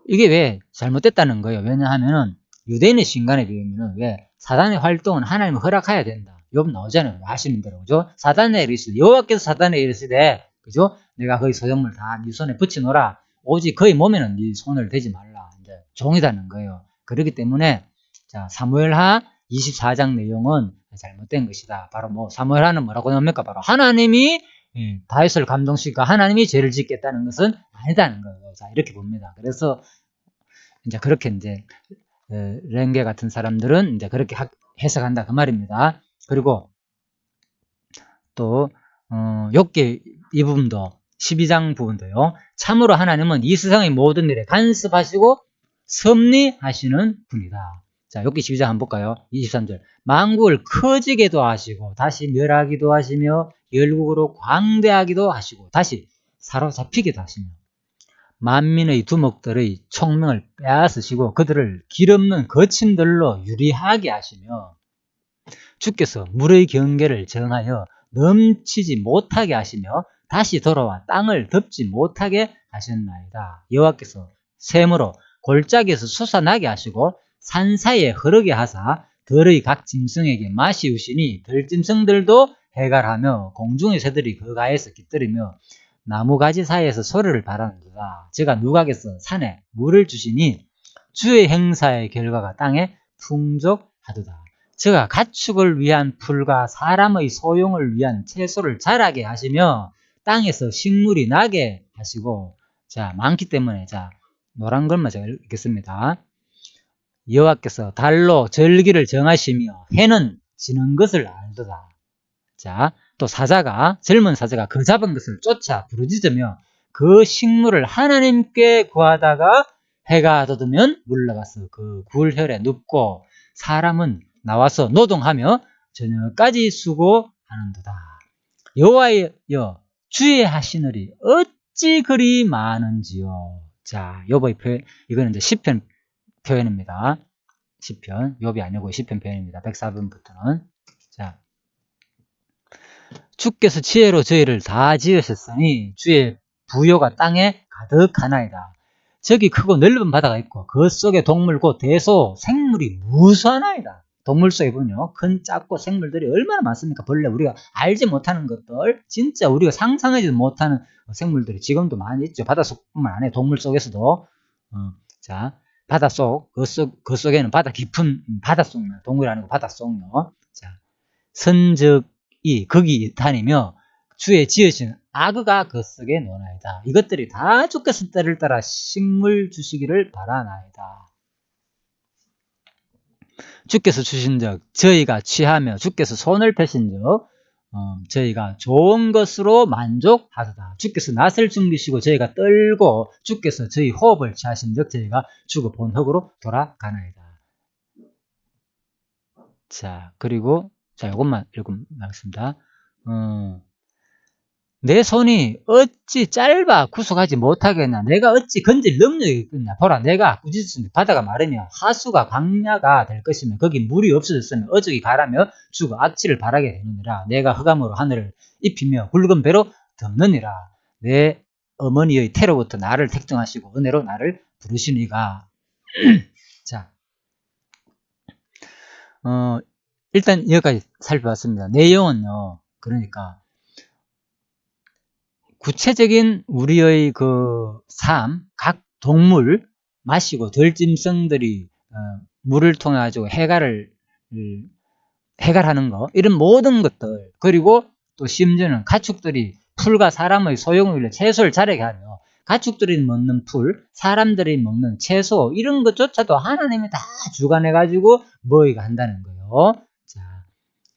이게 왜 잘못됐다는 거예요. 왜냐하면 유대인의 신관에 비하면 왜 사단의 활동은 하나님을 허락해야 된다. 욥 나오잖아요. 아시는 대로. 그죠? 사단에 이르시되, 여호와께서 사단에 이르시되, 그죠? 내가 거기 소정물 다 네 손에 붙여놓으라. 오직 그의 몸에는 네 손을 대지 말라. 이제 종이다는 거예요. 그렇기 때문에, 자, 사무엘하 24장 내용은 잘못된 것이다. 바로 뭐, 사무엘하는 뭐라고 나옵니까? 바로 하나님이 다윗을 감동시키고 하나님이 죄를 짓겠다는 것은 아니다는 거예요. 자, 이렇게 봅니다. 그래서 이제 그렇게 이제 랭게 같은 사람들은 이제 그렇게 해석한다 그 말입니다. 그리고 또 욥기 이 부분도 12장 부분도요. 참으로 하나님은 이 세상의 모든 일에 간섭하시고 섭리하시는 분이다. 자, 욥기 12장 한번 볼까요? 23절. 만국을 커지게도 하시고 다시 멸하기도 하시며 열국으로 광대하기도 하시고 다시 사로잡히기도 하시며 만민의 두목들의 총명을 빼앗으시고 그들을 길없는 거친들로 유리하게 하시며 주께서 물의 경계를 정하여 넘치지 못하게 하시며 다시 돌아와 땅을 덮지 못하게 하셨나이다. 여호와께서 샘으로 골짜기에서 솟아나게 하시고 산 사이에 흐르게 하사 들의 각 짐승에게 마시우시니 들짐승들도 해갈하며 공중의 새들이 그 가에서 깃들이며 나무가지 사이에서 소리를 바라는도다. 제가 누각에서 산에 물을 주시니 주의 행사의 결과가 땅에 풍족하도다. 제가 가축을 위한 풀과 사람의 소용을 위한 채소를 자라게 하시며 땅에서 식물이 나게 하시고, 자, 많기 때문에, 자, 노란 것만 제가 읽겠습니다. 여호와께서 달로 절기를 정하시며 해는 지는 것을 알도다. 자, 또 사자가, 젊은 사자가 그 잡은 것을 쫓아 부르짖으며 그 식물을 하나님께 구하다가 해가 돋으면 물러가서 그 굴혈에 눕고 사람은 나와서 노동하며 저녁까지 수고하는도다. 여호와여 주의 하시느니 어찌 그리 많은지요. 자, 욥의 표현, 이거는 이제 시편 표현입니다. 시편, 욥이 아니고 시편 표현입니다. 104번부터는. 자, 주께서 지혜로 저희를 다 지으셨으니 주의 부요가 땅에 가득하나이다. 저기 크고 넓은 바다가 있고 그 속에 동물 곧 대소 생물이 무수하나이다. 동물 속에 보면요, 큰 작고 생물들이 얼마나 많습니까? 벌레, 우리가 알지 못하는 것들, 진짜 우리가 상상하지도 못하는 생물들이 지금도 많이 있죠. 바닷속뿐만 아니라 동물 속에서도. 자, 바닷속, 그 속에는 바다 깊은 바닷속 동물이 아니고 바닷속요. 자, 선적이 거기 다니며 주의 지으신 악어가 그 속에 노나이다. 이것들이 다 주께서 때를 따라 식물 주시기를 바라나이다. 주께서 주신 적 저희가 취하며 주께서 손을 펴신 적 저희가 좋은 것으로 만족하도다. 주께서 낯을 숨기시고 저희가 떨고 주께서 저희 호흡을 취하신 적 저희가 죽어 본흙으로 돌아가나이다. 자, 그리고 자, 이것만 읽으면 나겠습니다. 내 손이 어찌 짧아 구속하지 못하겠나? 내가 어찌 건질 능력이 있겠냐? 보라, 내가 꾸짖으니 바다가 마르며 하수가 광야가 될 것이며 거기 물이 없어졌으며 어족이 가라며 죽어 악취를 바라게 되느니라. 내가 흑암으로 하늘을 입히며 굵은 배로 덮느니라. 내 어머니의 태로부터 나를 택정하시고 은혜로 나를 부르시니가. 자, 일단 여기까지 살펴봤습니다. 내용은요, 그러니까 구체적인 우리의 그 삶, 각 동물, 마시고 들짐승들이 물을 통해 가지고 해갈하는 거, 이런 모든 것들, 그리고 또 심지어는 가축들이 풀과 사람의 소용을 위해 채소를 자라게 하며 가축들이 먹는 풀, 사람들이 먹는 채소, 이런 것조차도 하나님이 다 주관해 가지고 뭐이가 한다는 거예요. 자,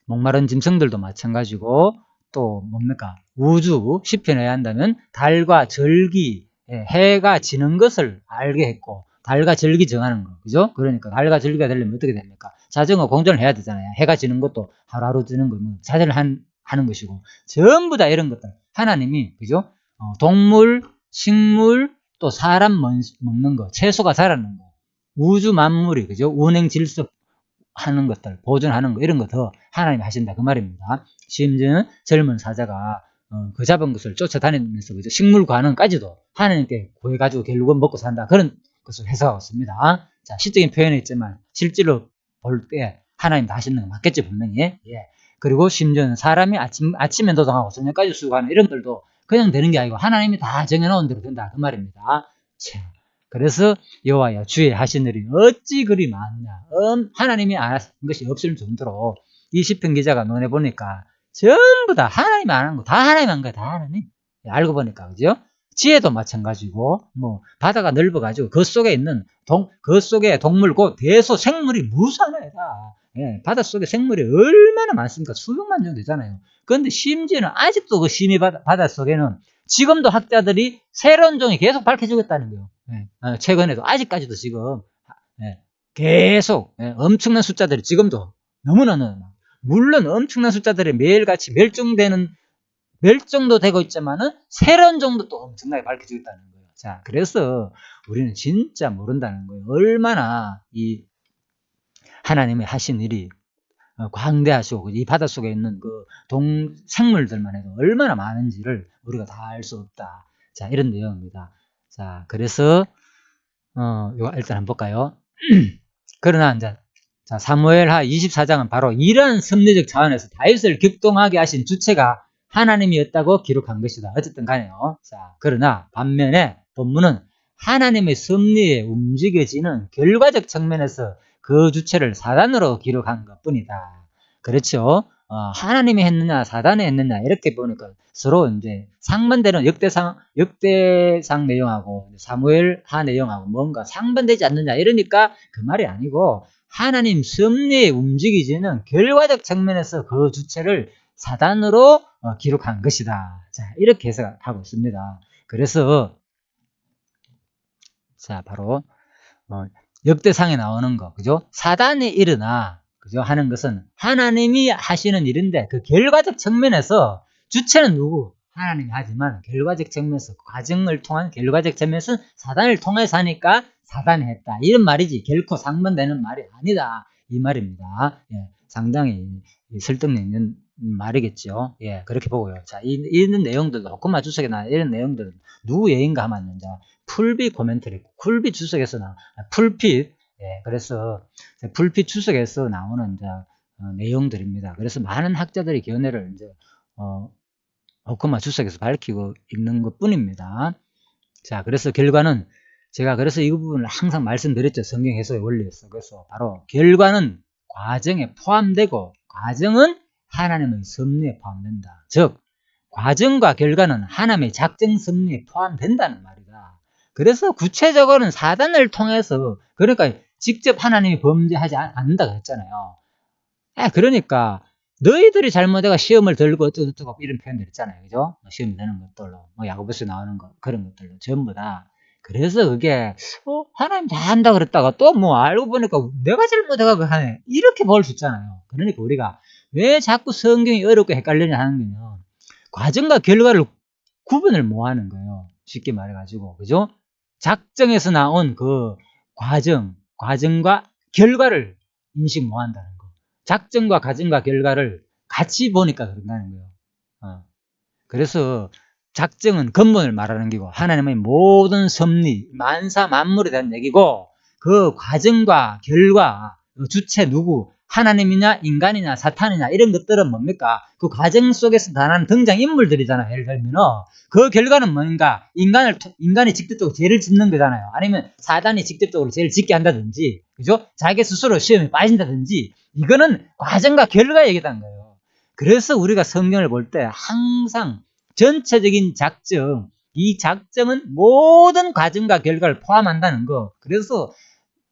목마른 짐승들도 마찬가지고, 또 뭡니까? 우주, 시편에 한다면 달과 절기, 해가 지는 것을 알게 했고, 달과 절기 정하는 거, 그죠? 그러니까 달과 절기가 되려면 어떻게 됩니까? 자전거 공전을 해야 되잖아요. 해가 지는 것도 하루하루 지는 거면 자전을 하는 것이고, 전부 다 이런 것들 하나님이, 그죠? 동물, 식물, 또 사람 먹는 거, 채소가 자라는 거, 우주 만물이, 그죠? 운행 질서 하는 것들, 보존하는 거, 이런 거 더 하나님이 하신다 그 말입니다. 심지어는 젊은 사자가 그 잡은 것을 쫓아다니면서, 그죠? 식물 관원까지도 하나님께 구해가지고 결국은 먹고 산다, 그런 것을 해석하고 있습니다. 자, 시적인 표현이 있지만 실제로 볼 때 하나님 다 하시는 거 맞겠죠, 분명히. 예. 그리고 심지어는 사람이 아침에 노동하고 저녁까지 수고하는 이런 것들도 그냥 되는 게 아니고 하나님이 다 정해놓은 대로 된다. 그 말입니다. 자, 그래서 여호와여 주의 하신 일이 어찌 그리 많냐. 하나님이 안 하신 것이 없을 정도로 이 시편 기자가 논해보니까 전부 다 하나님이 안 한 거, 다 하나님 한 거야. 다 하나님. 알고 보니까, 그죠? 지혜도 마찬가지고, 뭐, 바다가 넓어가지고, 그 속에 있는, 그 속에 동물, 그 대소 생물이 무수하네, 다. 예, 바닷속에 생물이 얼마나 많습니까? 수백만 정도 되잖아요. 그런데 심지어는 아직도 그 심해 바닷속에는 지금도 학자들이 새로운 종이 계속 밝혀지겠다는 거예요. 예, 최근에도, 아직까지도 지금, 예, 계속, 예, 엄청난 숫자들이 지금도 너무나, 물론 엄청난 숫자들이 매일같이 멸종도 되고 있지만은 새로운 종도 또 엄청나게 밝혀지고 있다는 거예요. 자, 그래서 우리는 진짜 모른다는 거예요. 얼마나 이 하나님의 하신 일이 광대하시고 이 바닷속에 있는 그 생물들만 해도 얼마나 많은지를 우리가 다 알 수 없다. 자, 이런 내용입니다. 자, 그래서 이거 일단 한번 볼까요? 그러나 이제 자, 사무엘하 24장은 바로 이러한 섭리적 차원에서 다윗을 격동하게 하신 주체가 하나님이었다고 기록한 것이다. 어쨌든 간에요. 자, 그러나 반면에 본문은 하나님의 섭리에 움직여지는 결과적 측면에서 그 주체를 사단으로 기록한 것 뿐이다. 그렇죠? 하나님이 했느냐, 사단이 했느냐, 이렇게 보니까 서로 이제 상반되는 역대상 내용하고 사무엘하 내용하고 뭔가 상반되지 않느냐, 이러니까 그 말이 아니고 하나님 섭리에 움직이지는 결과적 측면에서 그 주체를 사단으로 기록한 것이다. 자, 이렇게 해석하고 있습니다. 그래서 자, 바로 역대상에 나오는 거, 그죠? 사단이 일어나, 그죠? 하는 것은 하나님이 하시는 일인데 그 결과적 측면에서 주체는 누구? 하나님이 하지만 결과적 측면에서 과정을 통한 결과적 측면에서 사단을 통해서 하니까 사단이 했다. 이런 말이지 결코 상반되는 말이 아니다. 이 말입니다. 예, 상당히 설득력 있는 말이겠죠. 예, 그렇게 보고요. 자, 이런 내용들도 호크마 주석이나 이런 내용들은 누구 예인가 하면 이제 풀비 코멘터리, 풀비 주석에서 풀핏, 예, 그래서 풀핏 주석에서 나오는 이제 내용들입니다. 그래서 많은 학자들이 견해를 이제 호크마 주석에서 밝히고 있는 것 뿐입니다. 자, 그래서 결과는 제가 그래서 이 부분을 항상 말씀드렸죠. 성경 해석의 원리에서. 그래서 바로 결과는 과정에 포함되고 과정은 하나님의 섭리에 포함된다. 즉 과정과 결과는 하나님의 작정 섭리에 포함된다는 말이다. 그래서 구체적으로는 사단을 통해서 그러니까 직접 하나님이 범죄하지 않는다고 했잖아요. 그러니까 너희들이 잘못해가 시험을 들고 어쩌고 이런 표현들 있잖아요. 그죠? 시험 되는 것들로 뭐 야고보서 나오는 거 그런 것들로 전부 다. 그래서 그게 하나님 다 한다 그랬다가 또 뭐 알고 보니까 내가 잘못해가 하네 이렇게 볼 수 있잖아요. 그러니까 우리가 왜 자꾸 성경이 어렵고 헷갈리냐 하는 거는 과정과 결과를 구분을 못 하는 거예요. 쉽게 말해가지고 그죠? 작정에서 나온 그 과정과 결과를 인식 못 한다는 거. 작정과 과정과 결과를 같이 보니까 그런다는 거예요. 그래서 작정은 근본을 말하는 거고 하나님의 모든 섭리, 만사 만물에 대한 얘기고 그 과정과 결과, 그 주체 누구, 하나님이냐 인간이냐 사탄이냐 이런 것들은 뭡니까? 그 과정 속에서 나타나는 등장인물들이잖아요. 예를 들면 그 결과는 뭔가 인간이 직접적으로 죄를 짓는 거잖아요. 아니면 사단이 직접적으로 죄를 짓게 한다든지 그죠? 자기 스스로 시험에 빠진다든지 이거는 과정과 결과 얘기다는 거예요. 그래서 우리가 성경을 볼 때 항상 전체적인 작정, 이 작정은 모든 과정과 결과를 포함한다는 거. 그래서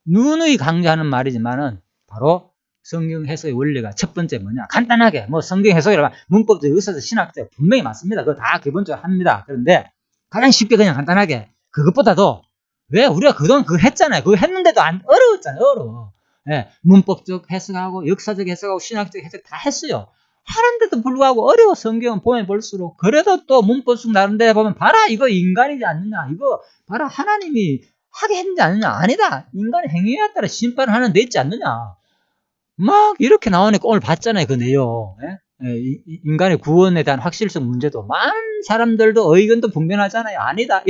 누누이 강조하는 말이지만은 바로 성경 해석의 원리가 첫 번째 뭐냐? 간단하게 뭐 성경 해석이라 문법적, 의사적, 신학적 분명히 맞습니다. 그거 다 기본적으로 합니다. 그런데 가장 쉽게 그냥 간단하게 그것보다도 왜 우리가 그동안 그거 했잖아요. 그거 했는데도 안 어려웠잖아요. 어려워. 예, 문법적 해석하고 역사적 해석하고 신학적 해석 다 했어요. 하는데도 불구하고 어려워. 성경은 보면 볼수록 그래도 또 문법적 나름대로 보면 봐라 이거 인간이지 않느냐 이거 봐라 하나님이 하게 했는지 아니냐 아니다. 인간의 행위에 따라 심판을 하는 데 있지 않느냐. 막 이렇게 나오니까 오늘 봤잖아요. 그 내용. 예? 인간의 구원에 대한 확실성 문제도 많은 사람들도 의견도 분명하잖아요. 아니다.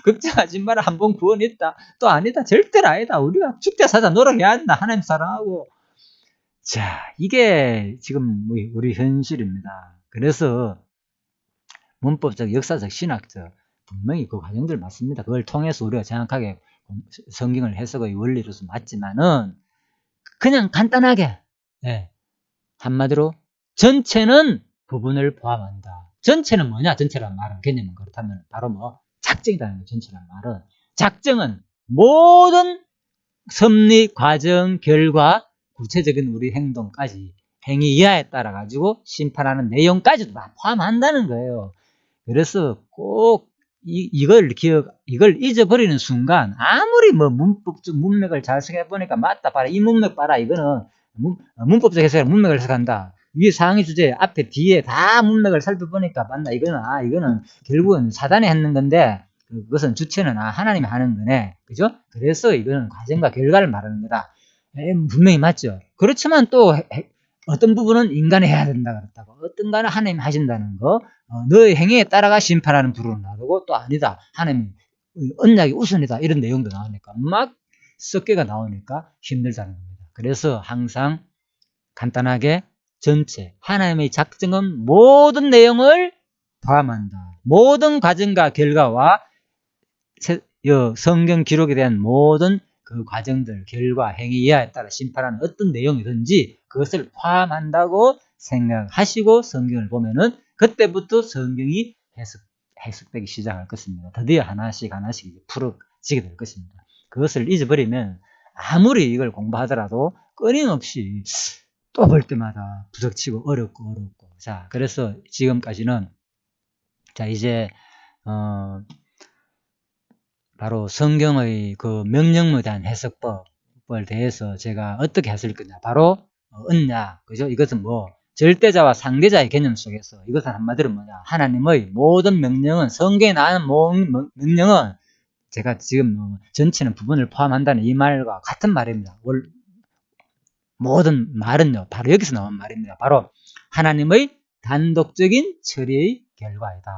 걱정하지 마라. 한 번 구원했다. 또 아니다. 절대로 아니다. 우리가 죽자 사자 노력해야 한다. 하나님 사랑하고 자, 이게 지금 우리 현실입니다. 그래서 문법적, 역사적, 신학적 분명히 그 과정들 맞습니다. 그걸 통해서 우리가 정확하게 성경을 해석의 원리로서 맞지만은 그냥 간단하게 예, 한마디로 전체는 부분을 포함한다. 전체는 뭐냐? 전체란 말은 개념은 그렇다면 바로 뭐 작정이라는 거. 전체란 말은 작정은 모든 섭리, 과정, 결과, 구체적인 우리 행동까지 행위 이하에 따라 가지고 심판하는 내용까지도 다 포함한다는 거예요. 그래서 꼭 이걸 잊어버리는 순간 아무리 뭐 문법적 문맥을 잘 생각해보니까 맞다 봐라 이 문맥 봐라 이거는 문법적 해석이라 문맥을 해석한다. 위에 상위 주제 앞에 뒤에 다 문맥을 살펴보니까 맞나 이거는 결국은 사단이 했는 건데 그것은 주체는 하나님이 하는 거네. 그죠? 그래서 이거는 과정과 결과를 말하는 거다. 분명히 맞죠. 그렇지만 또 어떤 부분은 인간이 해야 된다 그랬다고 어떤 거는 하나님이 하신다는 거 너의 행위에 따라가 심판하는 부르는 나르고 또 아니다. 하나님 언약이 우선이다. 이런 내용도 나오니까 막 섞여가 나오니까 힘들다는 겁니다. 그래서 항상 간단하게 전체 하나님의 작정은 모든 내용을 포함한다. 모든 과정과 결과와 성경 기록에 대한 모든 그 과정들, 결과, 행위 이하에 따라 심판하는 어떤 내용이든지 그것을 포함한다고 생각하시고 성경을 보면은 그때부터 성경이 해석되기 시작할 것입니다. 드디어 하나씩 풀어지게 될 것입니다. 그것을 잊어버리면 아무리 이걸 공부하더라도 끊임없이 또 볼 때마다 부닥치고 어렵고 자 그래서 지금까지는 자 이제 바로 성경의 그 명령문에 대한 해석법을 대해서 제가 어떻게 했을 거냐. 바로 언약, 그죠? 이것은 뭐 절대자와 상대자의 개념 속에서 이것은 한마디로 뭐냐. 하나님의 모든 명령은 성경에 나오는 명령은 제가 지금 전체는 부분을 포함한다는 이 말과 같은 말입니다. 모든 말은요. 바로 여기서 나온 말입니다. 바로 하나님의 단독적인 처리의 결과이다.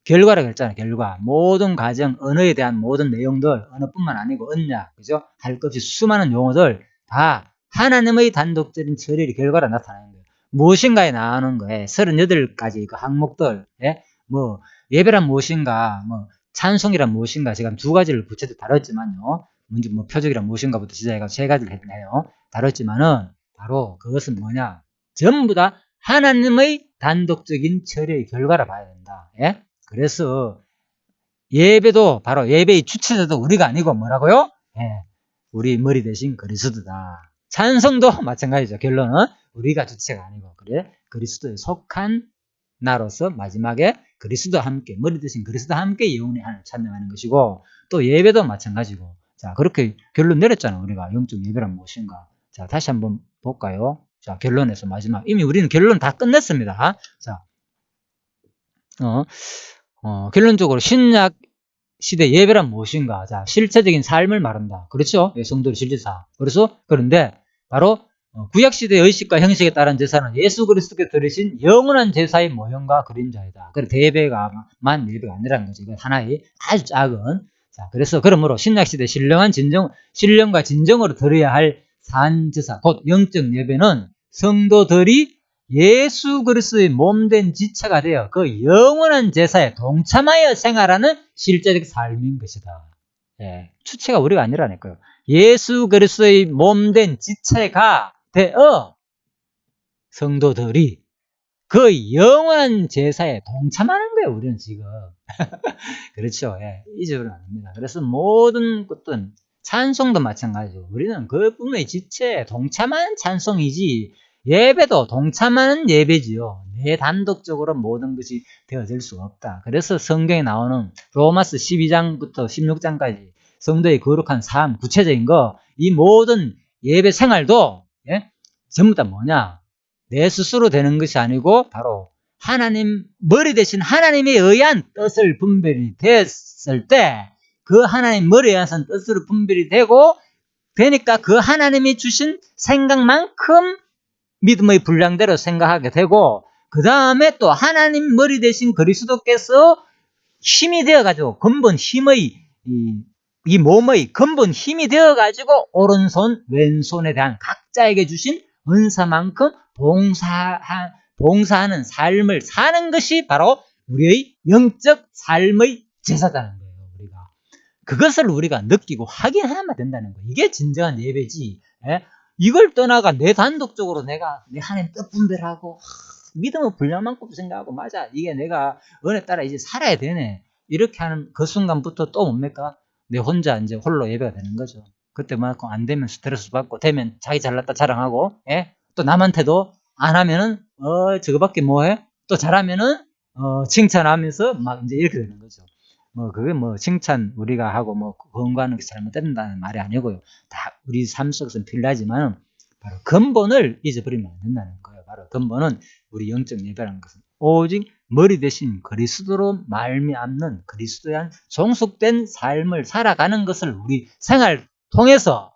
결과라고 했잖아요. 결과. 모든 과정, 언어에 대한 모든 내용들, 언어뿐만 아니고 언약, 그죠? 할 것 없이 수많은 용어들 다 하나님의 단독적인 처리의 결과로 나타나는 거예요. 무엇인가에 나오는 거에 38가지 그 항목들, 예? 뭐 예배란 무엇인가, 뭐 찬송이란 무엇인가, 제가 두 가지를 구체적으로 다뤘지만요. 먼저 뭐 표적이란 무엇인가부터 시작해서 세 가지를 했네요. 다뤘지만은 바로 그것은 뭐냐? 전부 다 하나님의 단독적인 처리의 결과라 봐야 된다. 예? 그래서 예배도 바로 예배의 주체자도 우리가 아니고 뭐라고요? 예. 우리 머리 대신 그리스도다. 찬송도 마찬가지죠. 결론은 우리가 주체가 아니고 그래 그리스도에 속한 나로서 마지막에 그리스도와 함께 머리 대신 그리스도와 함께 영원히 하나님을 찬양하는 것이고 또 예배도 마찬가지고 자 그렇게 결론 내렸잖아요. 우리가 영적 예배란 무엇인가. 자 다시 한번 볼까요? 자 결론에서 마지막 이미 우리는 결론 다 끝냈습니다. 자 결론적으로 신약 시대 예배란 무엇인가? 자, 실체적인 삶을 말한다. 그렇죠? 성도의 실제사. 그런데 바로 구약 시대의 의식과 형식에 따른 제사는 예수 그리스도께 드리신 영원한 제사의 모형과 그림자이다. 그래 대예배가만 예배가 아니라는 거죠. 이건 하나의 아주 작은. 자, 그래서 그러므로 신약 시대 신령과 진정으로 드려야 할 산제사, 곧 영적 예배는 성도들이 예수 그리스도의 몸된 지체가 되어 그 영원한 제사에 동참하여 생활하는 실제적 삶인 것이다. 예, 주체가 우리가 아니라니까요. 예수 그리스도의 몸된 지체가 되어 성도들이 그 영원한 제사에 동참하는 거예요. 우리는 지금. 그렇죠. 예, 잊어버리면 안 됩니다. 그래서 모든 것들은 찬송도 마찬가지고 우리는 그분의 지체에 동참하는 찬송이지 예배도 동참하는 예배지요. 내 단독적으로 모든 것이 되어질 수가 없다. 그래서 성경에 나오는 로마서 12장부터 16장까지 성도의 거룩한 삶, 구체적인 거, 이 모든 예배 생활도 예? 전부 다 뭐냐? 내 스스로 되는 것이 아니고 바로 하나님 머리 대신 하나님에 의한 뜻을 분별이 됐을 때 그 하나님 머리에 의한 뜻으로 분별이 되니까 그 하나님이 주신 생각만큼 믿음의 분량대로 생각하게 되고 그 다음에 또 하나님 머리 대신 그리스도께서 힘이 되어가지고 근본 힘의 이 몸의 근본 힘이 되어가지고 오른손 왼손에 대한 각자에게 주신 은사만큼 봉사하는 삶을 사는 것이 바로 우리의 영적 삶의 제사다는 거예요. 우리가 그것을 우리가 느끼고 확인해야만 된다는 거예요. 이게 진정한 예배지. 예? 이걸 떠나가 내 단독적으로 내가 내 하나님 뜻 분별하고 믿음의 분량만큼 생각하고 맞아 이게 내가 은혜 따라 이제 살아야 되네 이렇게 하는 그 순간부터 또 뭡니까? 내 혼자 이제 홀로 예배가 되는 거죠. 그때만큼 안 되면 스트레스 받고 되면 자기 잘났다 자랑하고 예? 또 남한테도 안 하면은 저거밖에 뭐해? 또 잘하면은 칭찬하면서 막 이제 이렇게 되는 거죠. 뭐 그게 뭐 칭찬 우리가 하고 뭐 건강하는 게 잘못된다는 말이 아니고요. 다 우리 삶 속에서는 필요하지만 바로 근본을 잊어버리면 안 된다는 거예요. 바로 근본은 우리 영적 예배라는 것은 오직 머리 대신 그리스도로 말미암는 그리스도에 한 종속된 삶을 살아가는 것을 우리 생활 통해서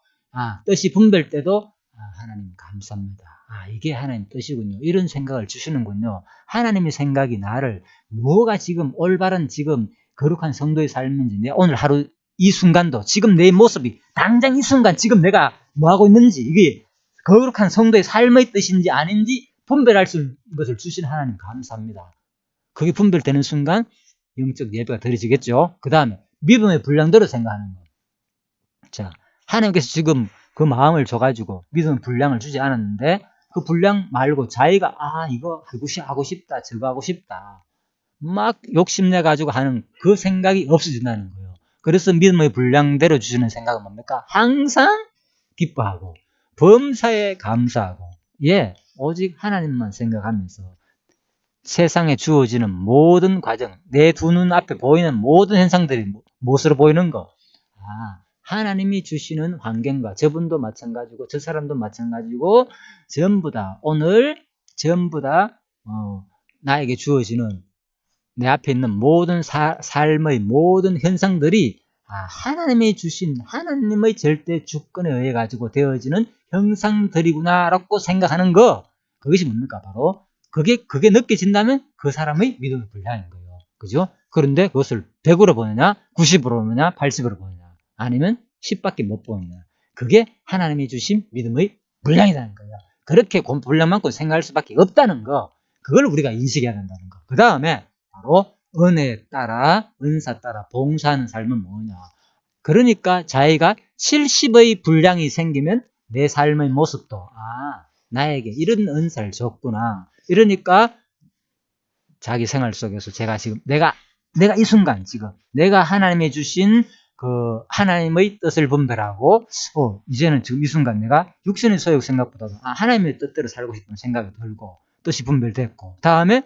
뜻이 분별 때도 하나님 감사합니다. 이게 하나님 뜻이군요. 이런 생각을 주시는군요. 하나님의 생각이 나를 뭐가 지금 올바른 지금 거룩한 성도의 삶인지 내 오늘 하루 이 순간도 지금 내 모습이 당장 이 순간 지금 내가 뭐하고 있는지 이게 거룩한 성도의 삶의 뜻인지 아닌지 분별할 수 있는 것을 주신 하나님 감사합니다. 그게 분별되는 순간 영적 예배가 드려지겠죠. 그 다음에 믿음의 분량대로 생각하는 거. 자, 하나님께서 지금 그 마음을 줘가지고 믿음의 분량을 주지 않았는데 그 분량 말고 자기가 이거 하고 싶다 저거 하고 싶다 막 욕심내가지고 하는 그 생각이 없어진다는 거예요. 그래서 믿음의 분량대로 주시는 생각은 뭡니까? 항상 기뻐하고 범사에 감사하고 오직 하나님만 생각하면서 세상에 주어지는 모든 과정, 내 두 눈 앞에 보이는 모든 현상들이 무엇으로 보이는 거? 하나님이 주시는 환경과 저분도 마찬가지고 저 사람도 마찬가지고 전부 다 오늘 전부 다 나에게 주어지는 내 앞에 있는 모든 삶의 모든 현상들이 하나님이 주신 하나님의 절대 주권에 의해 가지고 되어지는 형상들이구나라고 생각하는 거 그것이 뭡니까? 바로 그게 느껴진다면 그 사람의 믿음의 분량인 거예요. 그죠? 그런데 그것을 100으로 보느냐 90으로 보느냐 80으로 보느냐 아니면 10밖에 못 보느냐 그게 하나님이 주신 믿음의 분량이라는 거예요. 그렇게 분량만큼 생각할 수밖에 없다는 거 그걸 우리가 인식해야 된다는 거. 그 다음에 바로 은혜에 따라 은사 따라 봉사하는 삶은 뭐냐 그러니까 자기가 70의 분량이 생기면 내 삶의 모습도 나에게 이런 은사를 줬구나 이러니까 자기 생활 속에서 제가 지금 내가 이 순간 지금 내가 하나님이 주신 그 하나님의 뜻을 분별하고 이제는 지금 이 순간 내가 육신의 소욕 생각보다도 하나님의 뜻대로 살고 싶은 생각이 들고 뜻이 분별됐고 다음에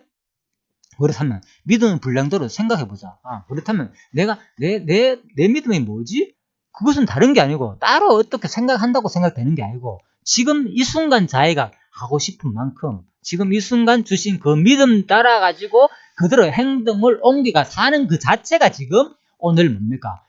그렇다면 믿음의 분량대로 생각해보자. 그렇다면 내가 내 믿음이 뭐지? 그것은 다른 게 아니고 따로 어떻게 생각한다고 생각되는 게 아니고 지금 이 순간 자기가 하고 싶은 만큼 지금 이 순간 주신 그 믿음 따라 가지고 그대로 행동을 옮기가 사는 그 자체가 지금 오늘 뭡니까?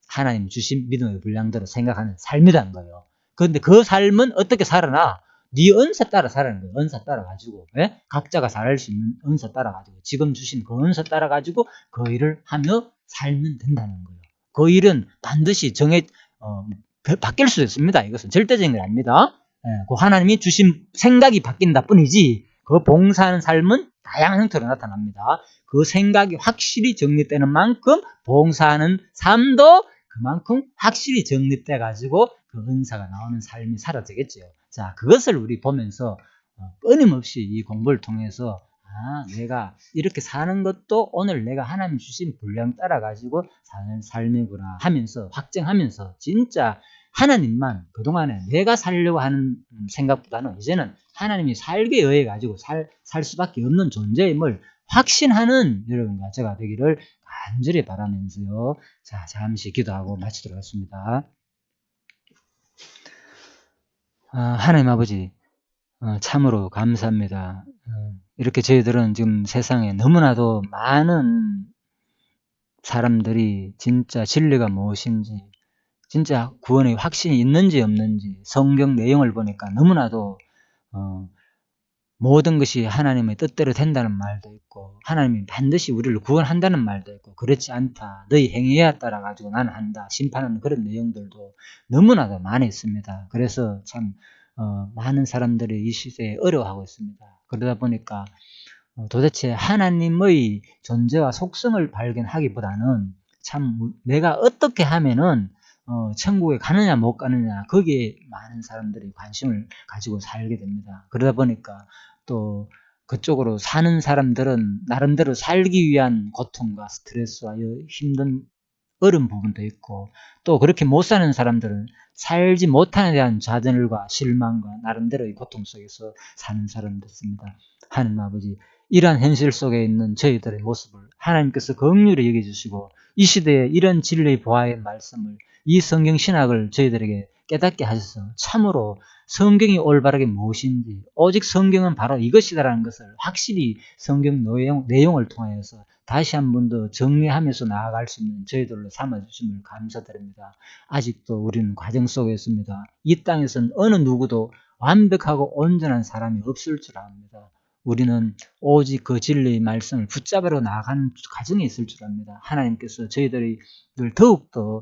하나님 주신 믿음의 분량대로 생각하는 삶이라는 거예요. 그런데 그 삶은 어떻게 살아나? 네 은사 따라 살아는 거예요. 은사 따라 가지고 각자가 잘할 수 있는 은사 따라 가지고 지금 주신 그 은사 따라 가지고 그 일을 하며 살면 된다는 거예요. 그 일은 반드시 바뀔 수 있습니다. 이것은 절대적인 게 아닙니다. 그 하나님이 주신 생각이 바뀐다 뿐이지 그 봉사하는 삶은 다양한 형태로 나타납니다. 그 생각이 확실히 정립되는 만큼 봉사하는 삶도 그만큼 확실히 정립돼 가지고 그 은사가 나오는 삶이 사라지겠죠. 자, 그것을 우리 보면서 끊임없이 이 공부를 통해서 내가 이렇게 사는 것도 오늘 내가 하나님 주신 분량 따라 가지고 사는 삶이구나 하면서 확정하면서 진짜 하나님만 그동안에 내가 살려고 하는 생각보다는 이제는 하나님이 살게 의해 가지고 살 수밖에 없는 존재임을 확신하는 여러분과 제가 되기를 간절히 바라면서요. 자, 잠시 기도하고 마치도록 하겠습니다. 하나님 아버지 참으로 감사합니다. 이렇게 저희들은 지금 세상에 너무나도 많은 사람들이 진짜 진리가 무엇인지 진짜 구원의 확신이 있는지 없는지 성경 내용을 보니까 너무나도 모든 것이 하나님의 뜻대로 된다는 말도 있고 하나님이 반드시 우리를 구원한다는 말도 있고 그렇지 않다. 너희 행위에 따라 가지고 나는 한다. 심판하는 그런 내용들도 너무나도 많이 있습니다. 그래서 참 많은 사람들이 이 시대에 어려워하고 있습니다. 그러다 보니까 도대체 하나님의 존재와 속성을 발견하기보다는 참 내가 어떻게 하면은 천국에 가느냐 못 가느냐 거기에 많은 사람들이 관심을 가지고 살게 됩니다. 그러다 보니까 또 그쪽으로 사는 사람들은 나름대로 살기 위한 고통과 스트레스와 힘든 어려운 부분도 있고, 또 그렇게 못 사는 사람들은 살지 못하는 데 대한 좌절과 실망과 나름대로의 고통 속에서 사는 사람도 있습니다. 하나님 아버지, 이러한 현실 속에 있는 저희들의 모습을 하나님께서 긍휼히 여겨주시고 이 시대에 이런 진리의 보화의 말씀을, 이 성경 신학을 저희들에게 깨닫게 하셔서 참으로 성경이 올바르게 무엇인지, 오직 성경은 바로 이것이다라는 것을 확실히 성경 내용을 통하여서 다시 한 번 더 정리하면서 나아갈 수 있는 저희들로 삼아주심을 감사드립니다. 아직도 우리는 과정 속에 있습니다. 이 땅에서는 어느 누구도 완벽하고 온전한 사람이 없을 줄 압니다. 우리는 오직 그 진리의 말씀을 붙잡으러 나아가는 과정에 있을 줄 압니다. 하나님께서 저희들이 더욱더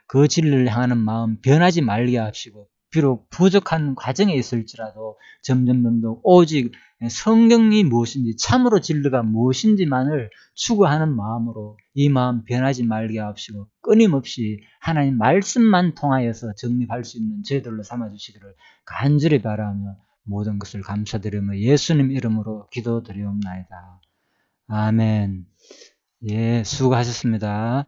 그 진리를 향하는 마음 변하지 말게 하시고, 비록 부족한 과정에 있을지라도 점점 더 오직 성경이 무엇인지, 참으로 진리가 무엇인지만을 추구하는 마음으로 이 마음 변하지 말게 하시고 끊임없이 하나님 말씀만 통하여서 정립할 수 있는 저희들로 삼아주시기를 간절히 바라며 모든 것을 감사드리며 예수님 이름으로 기도드리옵나이다. 아멘. 예, 수고하셨습니다.